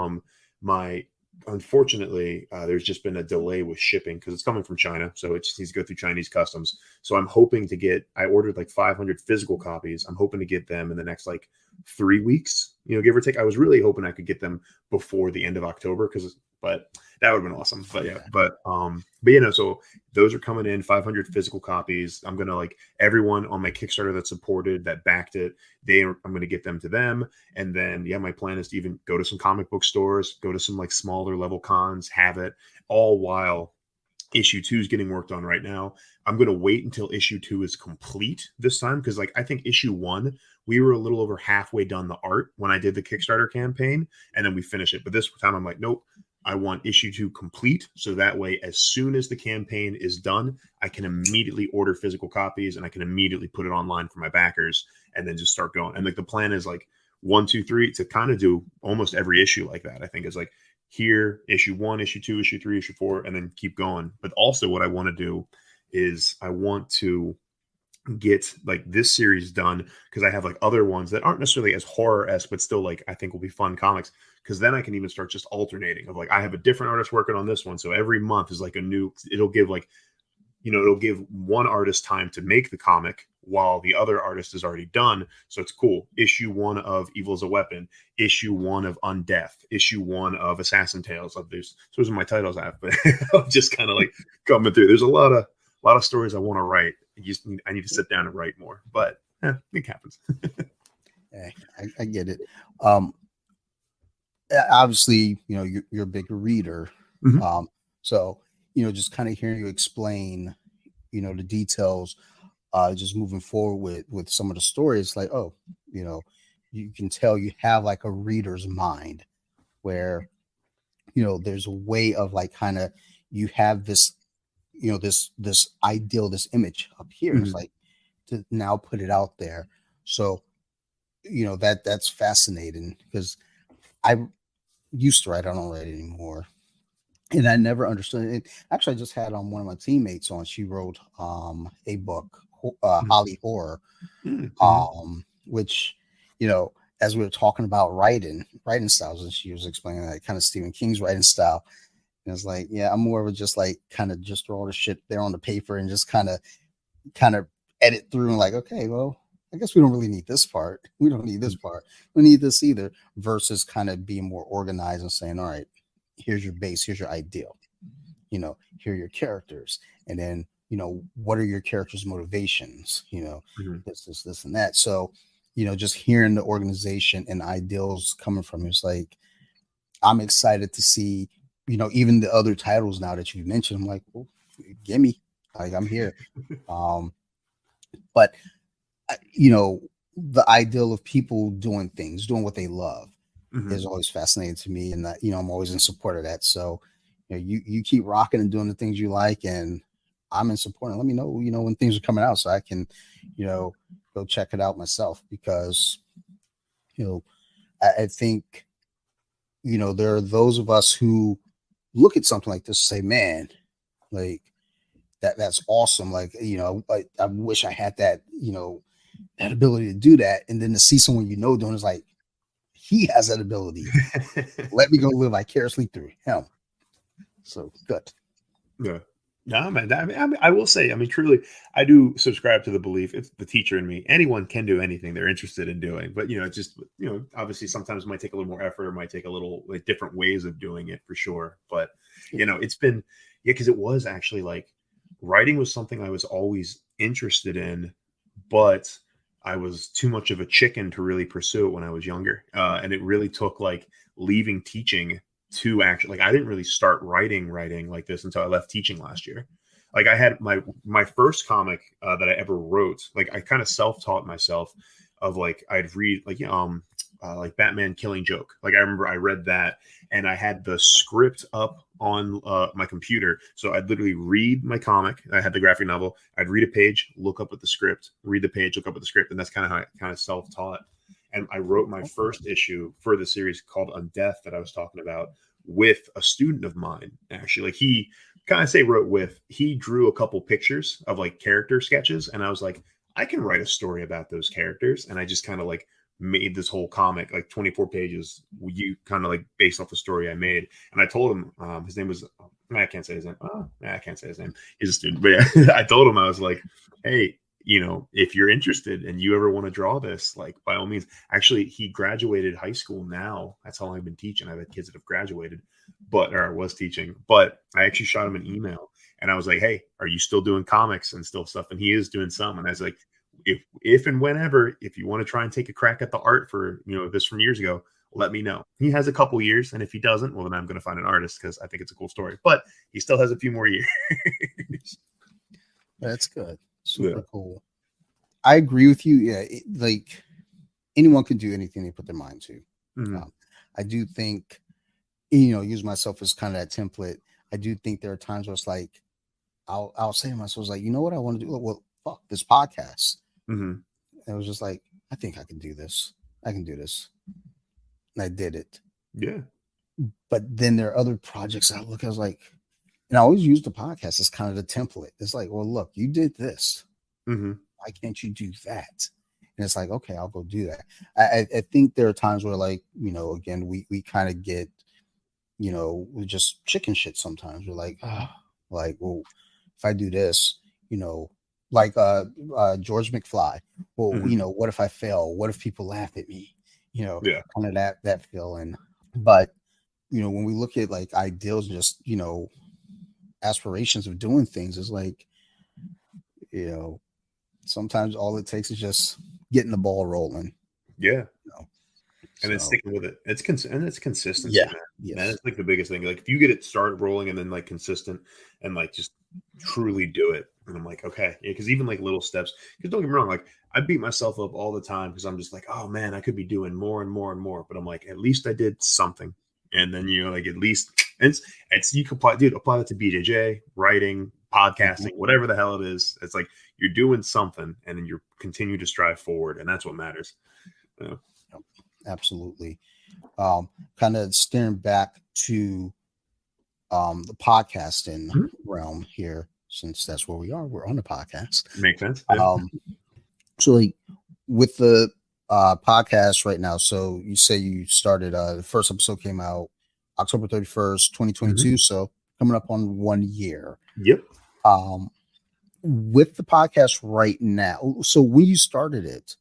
my unfortunately there's just been a delay with shipping because it's coming from China, so it just needs to go through Chinese customs. So I'm hoping to get, I ordered like 500 physical copies. I'm hoping to get them in the next like 3 weeks, give or take. I was really hoping I could get them before the end of October but that would have been awesome. But yeah, but so those are coming in 500 physical copies. I'm gonna, like, everyone on my Kickstarter that supported, that backed it, I'm gonna get them to them. And then yeah, my plan is to even go to some comic book stores, go to some like smaller level cons, have it, all while issue 2 is getting worked on right now. I'm going to wait until issue 2 is complete this time because, like, I think issue 1, we were a little over halfway done the art when I did the Kickstarter campaign, and then we finished it. But this time I'm like, nope, I want issue 2 complete. So that way, as soon as the campaign is done, I can immediately order physical copies and I can immediately put it online for my backers and then just start going. And like the plan is like 1, 2, 3 to kind of do almost every issue like that. I think is like, here, issue 1, issue 2, issue 3, issue 4, and then keep going. But also what I want to do is I want to get like this series done because I have like other ones that aren't necessarily as horror-esque, but still like I think will be fun comics. Because then I can even start just alternating of like I have a different artist working on this one. So every month is like it'll give like, it'll give one artist time to make the comic while the other artist is already done. So it's cool. Issue 1 of Evil as a Weapon, issue 1 of Undeath, issue 1 of Assassin Tales. So those are my titles I have, but I'm just kind of like coming through. There's a lot of stories I want to write. I need to sit down and write more, but it happens. Hey, I get it. Obviously, you're a big reader. Mm-hmm. So, just kind of hearing you explain, the details, just moving forward with some of the stories, like, oh, you can tell you have like a reader's mind where, there's a way of like kind of, you have this, this ideal, this image up here. Mm-hmm. It's like to now put it out there. So, that's fascinating because I used to write. I don't write anymore. And I never understood it. Actually, I just had one of my teammates on. She wrote a book, Holly Horror, Mm-hmm. which, as we were talking about writing styles, and she was explaining that kind of Stephen King's writing style. And it's like, yeah, I'm more of a just like kind of just throw all the shit there on the paper and just kind of edit through and like, okay, well, I guess we don't really need this part. We don't need this part. We need this either. Versus kind of being more organized and saying, all right, here's your base, here's your ideal. Here are your characters, and then what are your characters' motivations? Mm-hmm. This, and that. So, just hearing the organization and ideals coming from you, it's like I'm excited to see. Even the other titles now that you've mentioned, I'm like, well, gimme, like I'm here. But the ideal of people doing things, doing what they love, Mm-hmm. is always fascinating to me, and that I'm always in support of that. So you keep rocking and doing the things you like, and I'm in support. And let me know when things are coming out so I can go check it out myself, because I think there are those of us who look at something like this and say, man, like that's awesome. Like I wish I had that that ability to do that, and then to see someone doing is like, he has that ability. Let me go live vicariously through him. So good. Yeah. No, man. I will say, truly, I do subscribe to the belief. It's the teacher in me. Anyone can do anything they're interested in doing, but just obviously sometimes it might take a little more effort, or might take a little like different ways of doing it for sure. But it's been because it was actually like writing was something I was always interested in, but I was too much of a chicken to really pursue it when I was younger, and it really took like leaving teaching to actually, like, I didn't really start writing like this until I left teaching last year. Like I had my first comic that I ever wrote, like I kind of self-taught myself of like, I'd read like like Batman Killing Joke. Like I remember I read that and I had the script up on my computer. So I'd literally read my comic. I had the graphic novel. I'd read a page, look up at the script, read the page, look up at the script. And that's kind of how I kind of self-taught. And I wrote my first issue for the series called Undeath that I was talking about with a student of mine. Actually, like he kind of say wrote with, he drew a couple pictures of like character sketches. And I was like, I can write a story about those characters. And I just kind of like made this whole comic, like 24 pages, you kind of like based off the story I made. And I told him, his name was, I can't say his name. I can't say his name. He's a student. But yeah, I told him, I was like, hey, you know, if you're interested and you ever want to draw this, like by all means. Actually, he graduated high school now. That's how long I've been teaching. I've had kids that have graduated, or I was teaching. But I actually shot him an email and I was like, hey, are you still doing comics and still stuff? And he is doing some. And I was like, if and whenever, if you want to try and take a crack at the art for, you know, this from years ago, let me know. He has a couple years. And if he doesn't, well, then I'm going to find an artist because I think it's a cool story. But he still has a few more years. That's good. Super cool. I agree with you. Yeah, like anyone can do anything they put their mind to. I do think, you know, use myself as kind of that template. I do think there are times where it's like, I'll say to myself, like, you know what I want to do? Well, fuck this podcast. And it was just like, I think I can do this. I can do this. And I did it. Yeah. But then there are other projects I look at, I was like, and I always use the podcast as kind of the template. It's like, well, look, you did this. Why can't you do that? And it's like, okay, I'll go do that. I think there are times where, like, you know, again, we kind of get, you know, we just chicken shit sometimes. We're like, like, well, if I do this, you know, like George McFly, well, you know, what if I fail? What if people laugh at me? You know, kind of that feeling. But, you know, when we look at like ideals, just, you know, aspirations of doing things, is like, you know, sometimes all it takes is just getting the ball rolling. Yeah. You know? And then sticking with it. It's consistency, yeah. man. Yes. Man, it's like the biggest thing. Like if you get it started rolling and then like consistent and like just truly do it. And I'm like, okay. Yeah, because even like little steps, because don't get me wrong, like I beat myself up all the time because I'm just like, oh man, I could be doing more and more and more. But I'm like, at least I did something. And then, you know, like at least it's you can apply that to BJJ, writing, podcasting, whatever the hell it is. It's like you're doing something and then you continue to strive forward. And that's what matters. Yeah. Absolutely. Kind of staring back to the podcasting realm here, since that's where we are. We're on the podcast. Makes sense. Yeah. So like with the podcast right now, so you say you started the first episode came out October 31st, 2022. So coming up on 1 year. Yep. With the podcast right now, so when you started it,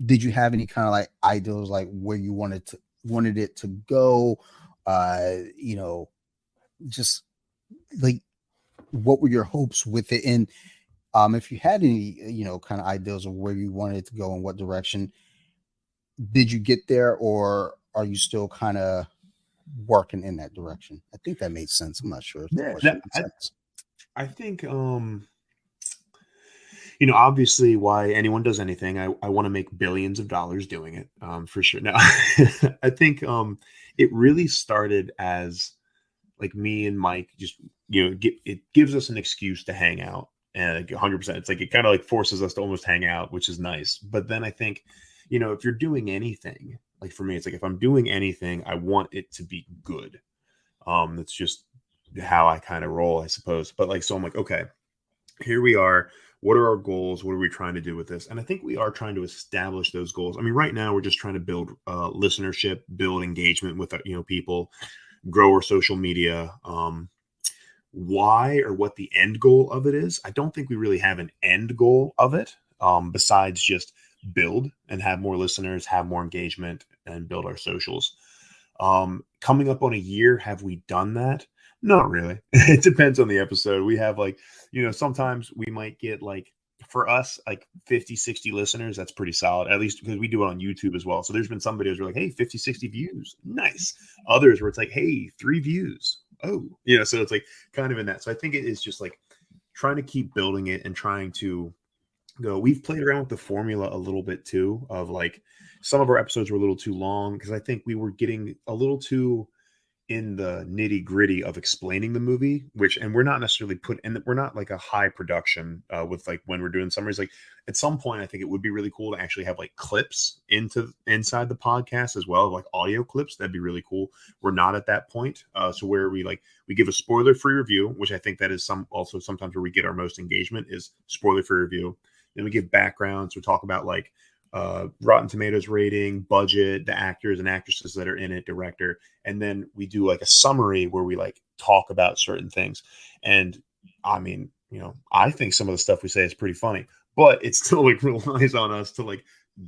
did you have any kind of like ideals, like where you wanted it to go? You know, just like what were your hopes with it? And if you had any, you know, kind of ideals of where you wanted it to go and what direction, did you get there, or are you still kind of working in that direction? I think that made sense. I'm not sure if the question made sense. I think you know, obviously why anyone does anything, I want to make billions of dollars doing it, for sure. Now, I think it really started as like me and Mike just, you know, it gives us an excuse to hang out, and 100%. It's like it kind of like forces us to almost hang out, which is nice. But then I think, you know, if you're doing anything, like for me, it's like if I'm doing anything, I want it to be good. That's just how I kind of roll, I suppose. But like, so I'm like, okay, here we are. What are our goals? What are we trying to do with this? And I think we are trying to establish those goals. I mean, right now we're just trying to build listenership, build engagement with, you know, people, grow our social media. Why or what the end goal of it is, I don't think we really have an end goal of it, besides just build and have more listeners, have more engagement, and build our socials. Coming up on a year, have we done that? Not really. It depends on the episode. We have like, you know, sometimes we might get like, for us, like 50, 60 listeners. That's pretty solid, at least because we do it on YouTube as well. So there's been some videos where like, hey, 50, 60 views. Nice. Others where it's like, hey, 3 views. Oh, you know, so it's like kind of in that. So I think it is just like trying to keep building it and trying to go. We've played around with the formula a little bit too, of like some of our episodes were a little too long because I think we were getting a little too in the nitty gritty of explaining the movie, which, and we're not necessarily we're not like a high production with like when we're doing summaries. Like at some point, I think it would be really cool to actually have like clips inside the podcast as well, like audio clips. That'd be really cool. We're not at that point, so where we give a spoiler free review, which I think that is sometimes where we get our most engagement is spoiler free review. Then we give backgrounds. We talk about like Rotten Tomatoes rating, budget, the actors and actresses that are in it, director, and then we do like a summary where we like talk about certain things. And I mean, I think some of the stuff we say is pretty funny, but it still like relies on us to like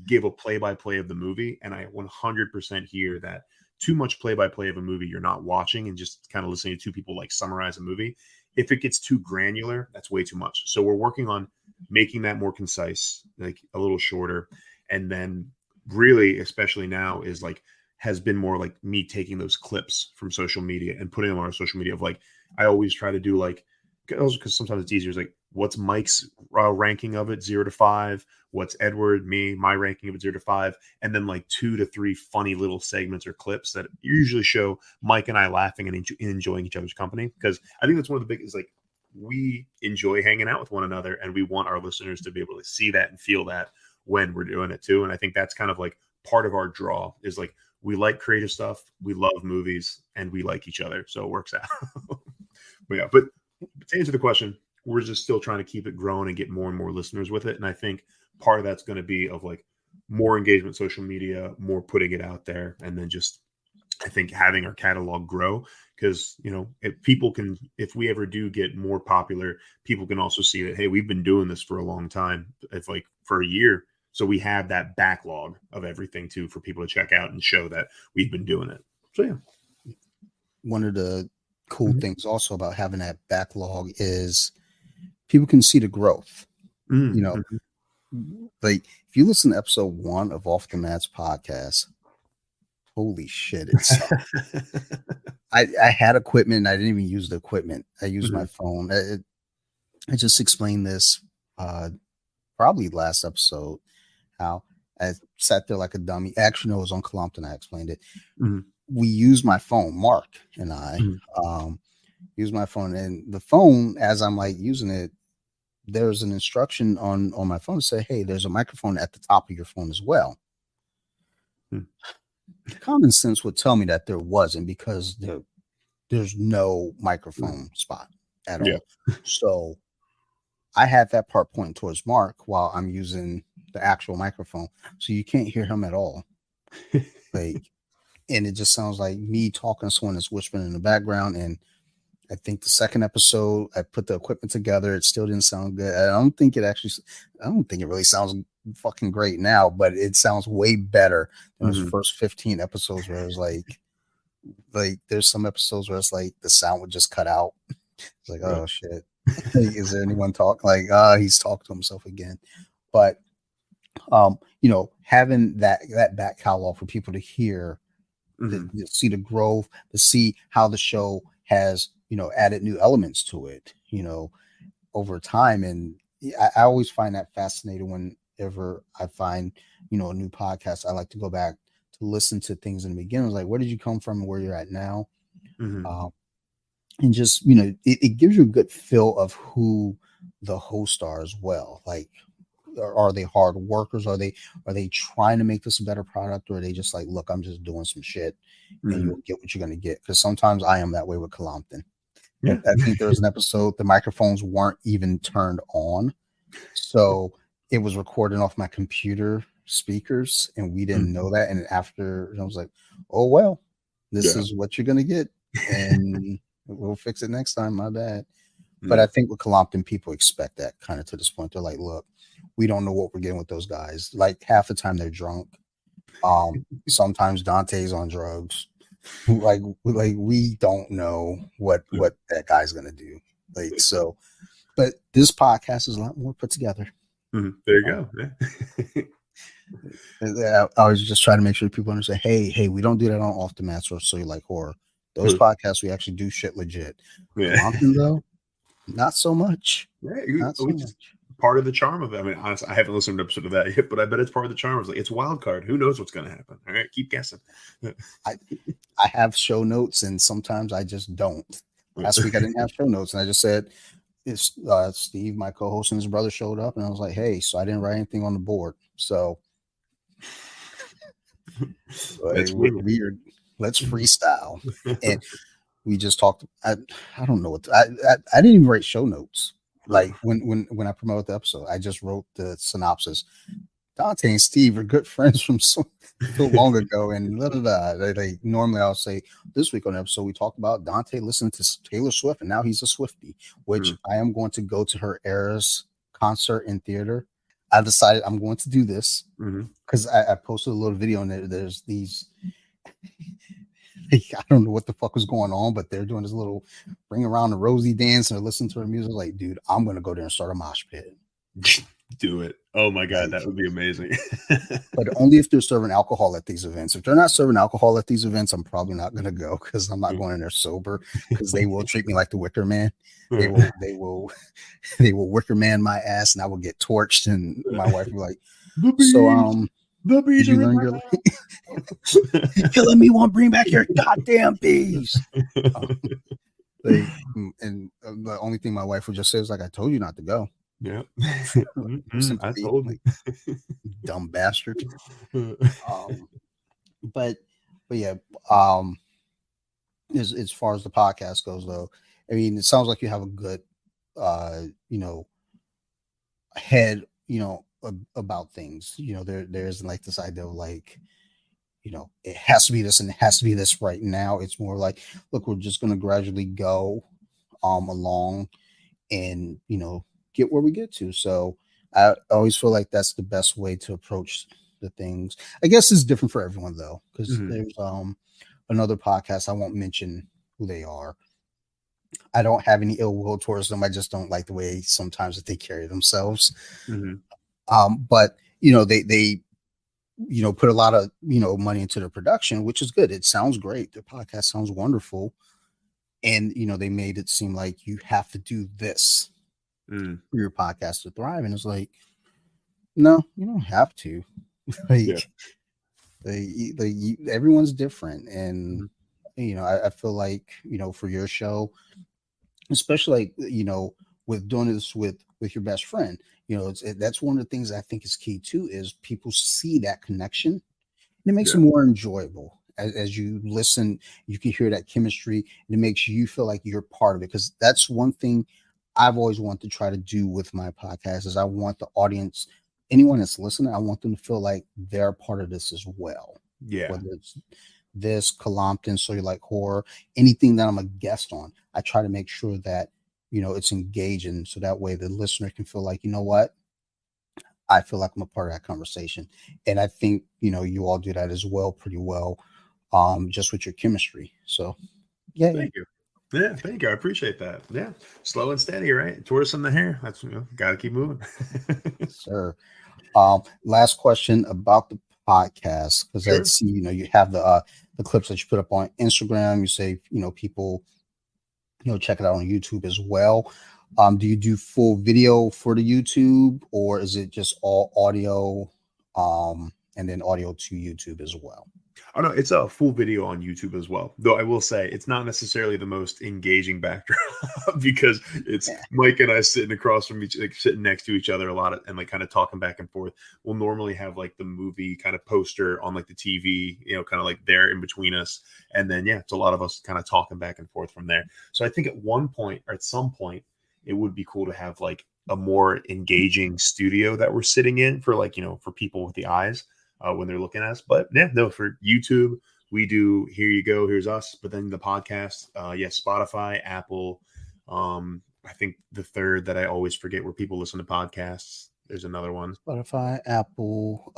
give a play by play of the movie. And I 100% hear that too much play by play of a movie you're not watching and just kind of listening to two people like summarize a movie. If it gets too granular, that's way too much. So we're working on making that more concise, like a little shorter. And then really, especially now, is like has been more like me taking those clips from social media and putting them on our social media of like, I always try to do like, because sometimes it's easier. It's like, what's Mike's ranking of it, 0 to 5? What's Edward, my ranking of it, 0 to 5? And then like 2 to 3 funny little segments or clips that usually show Mike and I laughing and enjoying each other's company. Because I think that's one of the biggest, like, we enjoy hanging out with one another and we want our listeners to be able to see that and feel that when we're doing it too. And I think that's kind of like part of our draw is like, we like creative stuff, we love movies, and we like each other. So it works out. but to answer the question, we're just still trying to keep it growing and get more and more listeners with it. And I think part of that's going to be of like more engagement, social media, more putting it out there. And then just, I think having our catalog grow because, if we ever do get more popular, people can also see that, hey, we've been doing this for a long time. It's like for a year. So we have that backlog of everything too, for people to check out and show that we've been doing it. So yeah. One of the cool things also about having that backlog is people can see the growth. Like if you listen to episode 1 of Off the Mats podcast, holy shit, it's I had equipment and I didn't even use the equipment. I used my phone. I just explained this probably last episode, how I sat there like a dummy. Actually, no, it was on Columpton. I explained it. We used my phone, Mark and I used my phone, and the phone, as I'm like using it, there's an instruction on my phone to say, hey, there's a microphone at the top of your phone as well. Common sense would tell me that there wasn't, because there's no microphone spot at all. So I had that part pointing towards Mark while I'm using the actual microphone, so you can't hear him at all. Like, and it just sounds like me talking to someone that's whispering in the background. And I think the second episode, I put the equipment together. It still didn't sound good. I don't think it really sounds fucking great now, but it sounds way better than those first 15 episodes where it was like there's some episodes where it's like the sound would just cut out. It's like, oh shit. Like, is there anyone talking? Like, he's talking to himself again. But having that back catalog for people to hear, to see the growth, to see how the show has, added new elements to it, over time. And I always find that fascinating whenever I find, a new podcast. I like to go back to listen to things in the beginning. Like, where did you come from and where you're at now? And just, it gives you a good feel of who the hosts are as well. Like, are they hard workers? Are they trying to make this a better product? Or are they just like, look, I'm just doing some shit and you'll get what you're going to get? Because sometimes I am that way with Columpton. Yeah. I think there was an episode, the microphones weren't even turned on. So it was recording off my computer speakers and we didn't know that. And after, I was like, oh, well, this is what you're going to get. And we'll fix it next time. My bad. But I think with Columpton, people expect that kind of to this point. They're like, look, we don't know what we're getting with those guys. Like half the time they're drunk. Sometimes Dante's on drugs. Like we don't know what that guy's gonna do. Like, so, but this podcast is a lot more put together. There you go. I was just trying to make sure people understand. Hey, we don't do that on Off the Mats or So You Like Horror. Those podcasts, we actually do shit legit. Columpton, though, not so much. Not so much. part of the charm of it. I mean, honestly, I haven't listened to an episode of that yet, but I bet it's part of the charm. It's like it's wild card. Who knows what's going to happen? All right, keep guessing. I I have show notes, and sometimes I just don't. Last week I didn't have show notes, and I just said, "It's Steve, my co-host, and his brother showed up," and I was like, "Hey," so I didn't write anything on the board. So That's weird. Let's freestyle, and we just talked. I don't know what I didn't even write show notes. Like when I promoted the episode, I just wrote the synopsis. Dante and Steve are good friends from so long ago, and normally I'll say this week on the episode we talked about Dante listening to Taylor Swift, and now he's a Swiftie, which I am going to go to her Eras concert in theater. I decided I'm going to do this because I posted a little video, and there's these. I don't know what the fuck was going on, but they're doing this little bring around the Rosie dance and listen to her music. Like, dude, I'm gonna go there and start a mosh pit. Do it. Oh my god, that would be amazing. But only if they're serving alcohol at these events. If they're not serving alcohol at these events, I'm probably not gonna go because I'm not going in there sober, because they will treat me like the Wicker Man. They will Wicker Man my ass, and I will get torched, and my wife will be like, so the bees did you learn your you're killing me, won't bring back your goddamn bees. And the only thing my wife would just say is like, I told you not to go. Yeah. I told you. Dumb bastard. But yeah, as far as the podcast goes though, I mean, it sounds like you have a good head, about things. There isn't like this idea of like, it has to be this and it has to be this right now. It's more like, look, we're just going to gradually go along and, get where we get to. So I always feel like that's the best way to approach the things. I guess it's different for everyone though, because there's another podcast. I won't mention who they are. I don't have any ill will towards them. I just don't like the way sometimes that they carry themselves. But they put a lot of money into their production, which is good. It sounds great. Their podcast sounds wonderful, and they made it seem like you have to do this for your podcast to thrive. And it's like, no, you don't have to. Everyone's different, and I feel like for your show, especially like with doing this with your best friend, that's one of the things I think is key too, is people see that connection, and it makes it more enjoyable. As you listen, you can hear that chemistry, and it makes you feel like you're part of it. Because that's one thing I've always wanted to try to do with my podcast, is I want the audience, anyone that's listening, I want them to feel like they're part of this as well. Yeah. Whether it's this, Colompton, So You Like Horror, anything that I'm a guest on, I try to make sure that, it's engaging. So that way the listener can feel like, what? I feel like I'm a part of that conversation. And I think, you all do that as well, pretty well, just with your chemistry. So, yeah. Thank you. Yeah, thank you. I appreciate that. Yeah. Slow and steady, right? Tortoise in the hair. That's, got to keep moving. Sir. Last question about the podcast, because I see, you have the clips that you put up on Instagram. You say, people, check it out on YouTube as well. Do you do full video for the YouTube, or is it just all audio, and then audio to YouTube as well? Oh no, it's a full video on YouTube as well. Though I will say it's not necessarily the most engaging backdrop because it's Mike and I sitting across from sitting next to each other a lot and like kind of talking back and forth. We'll normally have like the movie kind of poster on like the TV, kind of like there in between us. And then, it's a lot of us kind of talking back and forth from there. So I think at one point or at some point, it would be cool to have like a more engaging studio that we're sitting in for like, for people with the eyes. When they're looking at us. But for YouTube, we do Here You Go, Here's Us. But then the podcast, Spotify, Apple. I think the third that I always forget where people listen to podcasts. There's another one. Spotify, Apple.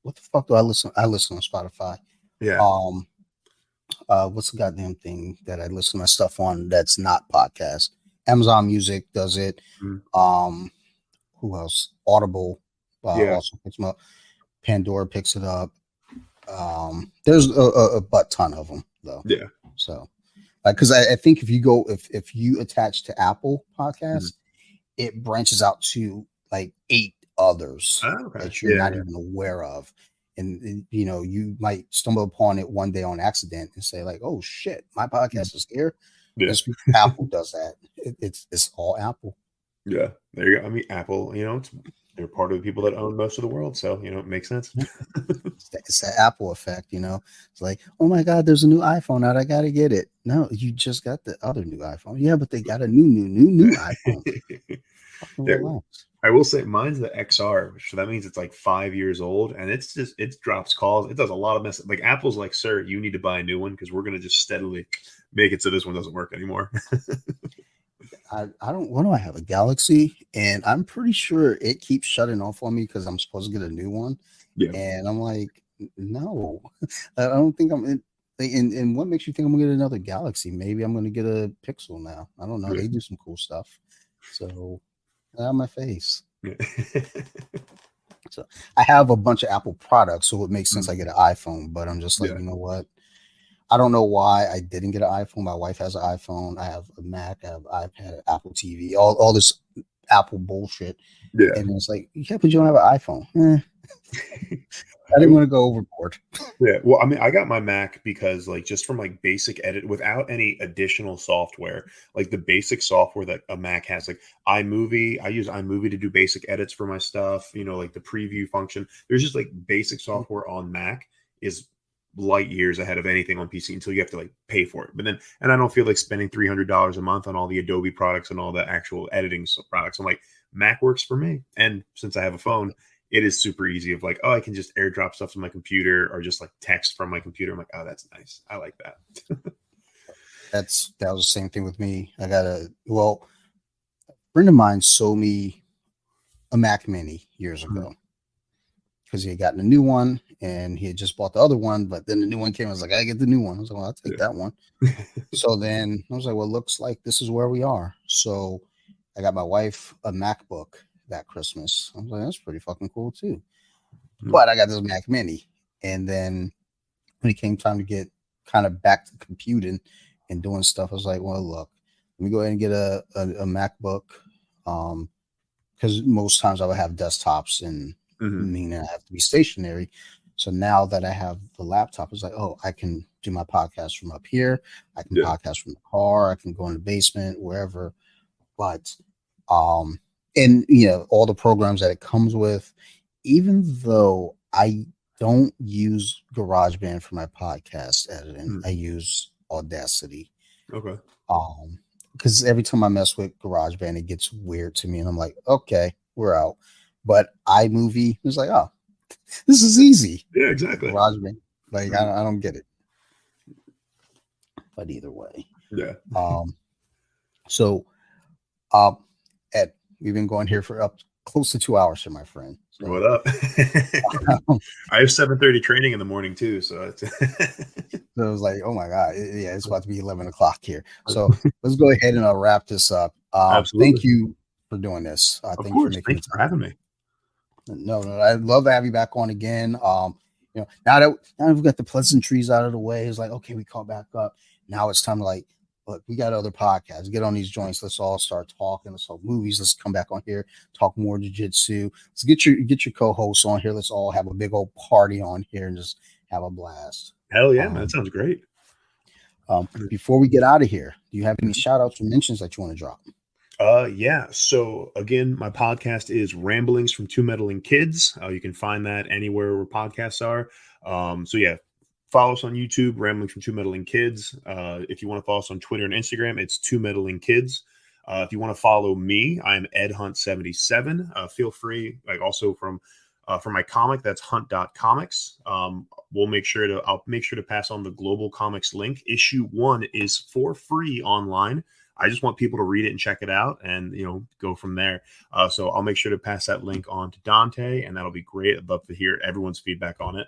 What the fuck do I listen? I listen on Spotify. Yeah. What's the goddamn thing that I listen to my stuff on that's not podcast? Amazon Music does it. Who else? Audible also picks them up. Pandora picks it up. There's a butt ton of them though. Yeah. So, because I think if you attach to Apple Podcasts, it branches out to like 8 others Oh, okay. that you're Yeah. not even aware of. And you know, you might stumble upon it one day on accident and say, like, oh shit, my Yeah. podcast is here. Yeah. It's Apple does that. It's all Apple. Yeah. There you go. I mean, Apple, they're part of the people that own most of the world. So, it makes sense. Yeah. It's the Apple effect, you know. It's like, oh my God, there's a new iPhone out. I gotta get it. No, you just got the other new iPhone. Yeah, but they got a new iPhone. Fucking Yeah, relax. I will say mine's the XR, so that means it's like 5 years old, and it drops calls. It does a lot of mess. Like Apple's like, sir, you need to buy a new one because we're gonna just steadily make it so this one doesn't work anymore. I don't what do I have? A Galaxy, and I'm pretty sure it keeps shutting off on me because I'm supposed to get a new one. Yeah. And I'm like, no, I don't think I'm in. And what makes you think I'm gonna get another Galaxy? Maybe I'm gonna get a Pixel now. I don't know. Yeah. They do some cool stuff. So out of my face. Yeah. So I have a bunch of Apple products, so it makes sense Mm, I get an iPhone. But I'm just like, yeah. you know what? I don't know why I didn't get an iPhone. My wife has an iPhone. I have a Mac. I have an iPad, Apple TV, all this Apple bullshit. Yeah. And it's like, yeah, but you don't have an iPhone. I I didn't want to go overboard. Yeah, well, I mean, I got my Mac because, like, just from like basic edit without any additional software, like the basic software that a Mac has, like iMovie. I use iMovie to do basic edits for my stuff, like the preview function. There's just like basic software on Mac is light years ahead of anything on PC until you have to like pay for it. But then, and I don't feel like spending $300 a month on all the Adobe products and all the actual editing products. I'm like, Mac works for me. And since I have a phone, it is super easy of like, oh, I can just airdrop stuff to my computer or just like text from my computer. I'm like, oh, that's nice. I like that. That was the same thing with me. A friend of mine sold me a Mac Mini years Mhm. ago because he had gotten a new one and he had just bought the other one, but then the new one came. I was like, I get the new one. I was like, well, I'll take Yeah. that one. So then I was like, well, looks like this is where we are. So I got my wife a MacBook that Christmas. I was like, that's pretty fucking cool too. Mhm. But I got this Mac Mini. And then when it came time to get kind of back to computing and doing stuff, I was like, well, look, let me go ahead and get a MacBook. Because most times I would have desktops and Mhm. meaning I have to be stationary. So now that I have the laptop, it's like, oh, I can do my podcast from up here. I can Yeah. podcast from the car. I can go in the basement, wherever. But um, and all the programs that it comes with, even though I don't use GarageBand for my podcast editing, Mhm. I use Audacity. Okay. Because every time I mess with GarageBand, it gets weird to me, and I'm like, okay, we're out. But iMovie was like, oh, this is easy. Yeah, exactly. GarageBand, like Mhm. I don't get it. But either way, Yeah. um, so um, Ed, we've been going here for up close to 2 hours here, my friend. What So up? I have 7:30 training in the morning too, so it's So it was like, oh my God, yeah, it's about to be 11 o'clock here. So let's go ahead and wrap this up. absolutely. Thank you for doing this. Of Thank you for course. making the Thank you for having time. me. No, I'd love to have you back on again. Now that we've got the pleasantries out of the way, it's like, okay, we call back up. Now it's time to like, look, we got other podcasts. Get on these joints. Let's all start talking. Let's talk movies. Let's come back on here, talk more jiu-jitsu. Let's get your co-hosts on here. Let's all have a big old party on here and just have a blast. Hell yeah, man. That Um, sounds great. Before we get out of here, do you have any shout outs or mentions that you want to drop? Yeah. So again, my podcast is Ramblings from Two Meddling Kids. You can find that anywhere where podcasts are. So yeah, follow us on YouTube, Ramblings from Two Meddling Kids. If you want to follow us on Twitter and Instagram, it's Two Meddling Kids. If you want to follow me, I'm Ed Hunt 77. Feel free, like also from my comic, that's hunt.comics. I'll make sure to pass on the Global Comics link. Issue 1 is for free online. I just want people to read it and check it out and, go from there. So I'll make sure to pass that link on to Dante, and that'll be great. I'd love to hear everyone's feedback on it.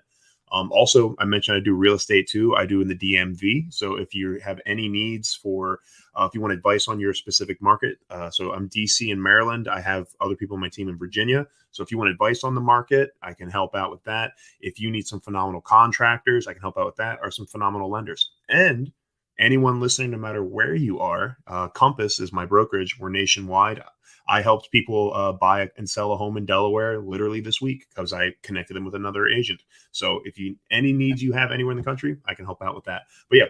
Also, I mentioned I do real estate too. I do in the DMV. So if you have any needs if you want advice on your specific market, so I'm DC and Maryland. I have other people on my team in Virginia. So if you want advice on the market, I can help out with that. If you need some phenomenal contractors, I can help out with that, or some phenomenal lenders. And anyone listening, no matter where you are, Compass is my brokerage. We're nationwide. I helped people buy and sell a home in Delaware literally this week because I connected them with another agent. So if you any needs you have anywhere in the country, I can help out with that. But yeah,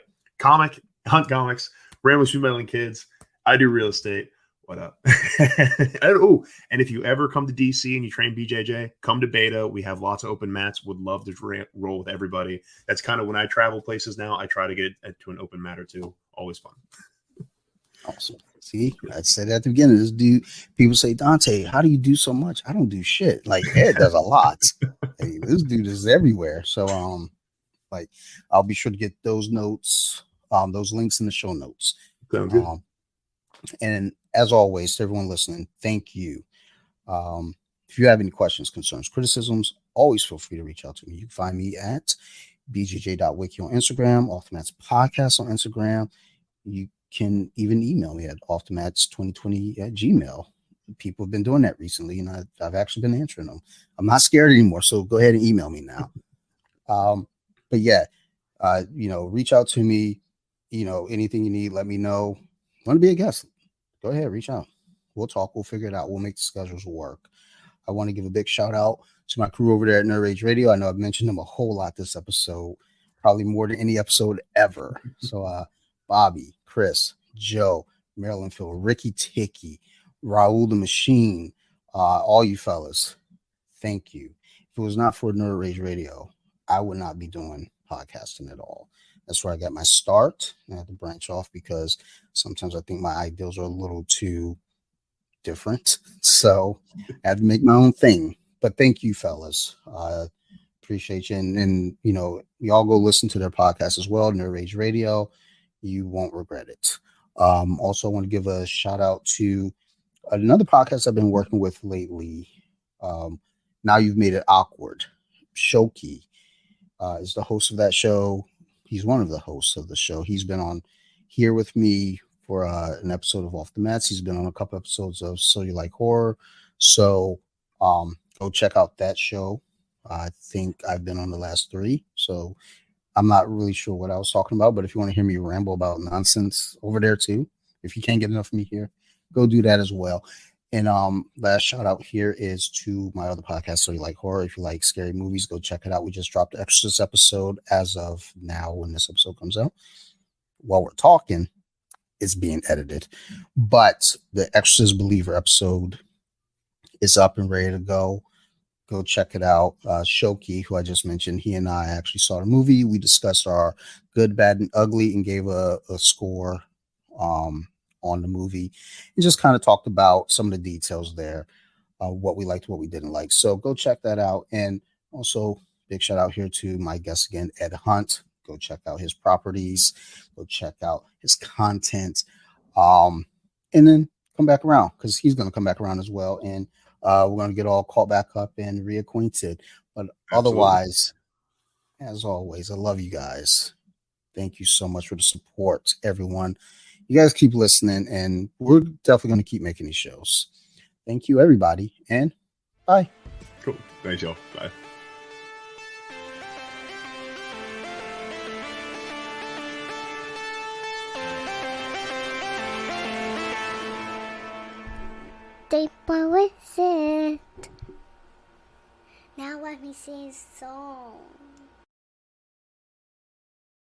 Hunt Comics, Ramblers from Meddling Kids. I do real estate. What up? And if you ever come to DC and you train BJJ, come to Beta. We have lots of open mats. Would love to roll with everybody. That's kind of when I travel places now. I try to get to an open mat or two. Always fun. Awesome. See, I said at the beginning, this dude, people say, Dante, how do you do so much? I don't do shit. Like Ed does a lot. Hey, this dude is everywhere. So, like, I'll be sure to get those notes, those links in the show notes. Sounds good. And as always, to everyone listening, thank you. If you have any questions, concerns, criticisms, always feel free to reach out to me. You can find me at bjj.wiki on Instagram, Off-the-Mats Podcast on Instagram. You can even email me at offthemats2020 at Gmail. People have been doing that recently, and I've actually been answering them. I'm not scared anymore, so go ahead and email me now. But yeah, reach out to me. Anything you need, let me know. Want to be a guest? Go ahead, reach out. We'll talk. We'll figure it out. We'll make the schedules work. I want to give a big shout out to my crew over there at Nerd Rage Radio. I know I've mentioned them a whole lot this episode, probably more than any episode ever. So, Bobby, Chris, Joe, Marilyn Phil, Ricky Ticky, Raul the Machine, all you fellas, thank you. If it was not for Nerd Rage Radio, I would not be doing podcasting at all. That's where I got my start. I had to branch off because sometimes I think my ideals are a little too different. So I had to make my own thing. But thank you, fellas. Appreciate you. And y'all go listen to their podcast as well, Nerd Rage Radio. You won't regret it. Also, I want to give a shout out to another podcast I've been working with lately. Now You've Made It Awkward. Shoki is the host of that show. He's one of the hosts of the show. He's been on here with me for an episode of Off the Mats. He's been on a couple episodes of So You Like Horror. So go check out that show. I think I've been on the last 3. So I'm not really sure what I was talking about, but if you want to hear me ramble about nonsense over there too, if you can't get enough of me here, go do that as well. And last shout out here is to my other podcast, So You Like Horror. If you like scary movies, go check it out. We just dropped the Exorcist episode as of now when this episode comes out. While we're talking, it's being edited. But the Exorcist Believer episode is up and ready to go. Go check it out. Shoki, who I just mentioned, he and I actually saw the movie. We discussed our good, bad, and ugly and gave a score on the movie and just kind of talked about some of the details there, what we liked, what we didn't like. So go check that out. And also big shout out here to my guest again, Ed Hunt. Go check out his properties, go check out his content, and then come back around because he's going to come back around as well. And we're going to get all caught back up and reacquainted. But otherwise, as always, I love you guys. Thank you so much for the support, everyone. You guys keep listening, and we're definitely going to keep making these shows. Thank you, everybody, and bye. Cool. Thanks, y'all. Bye. They were with it. Now let me sing a song.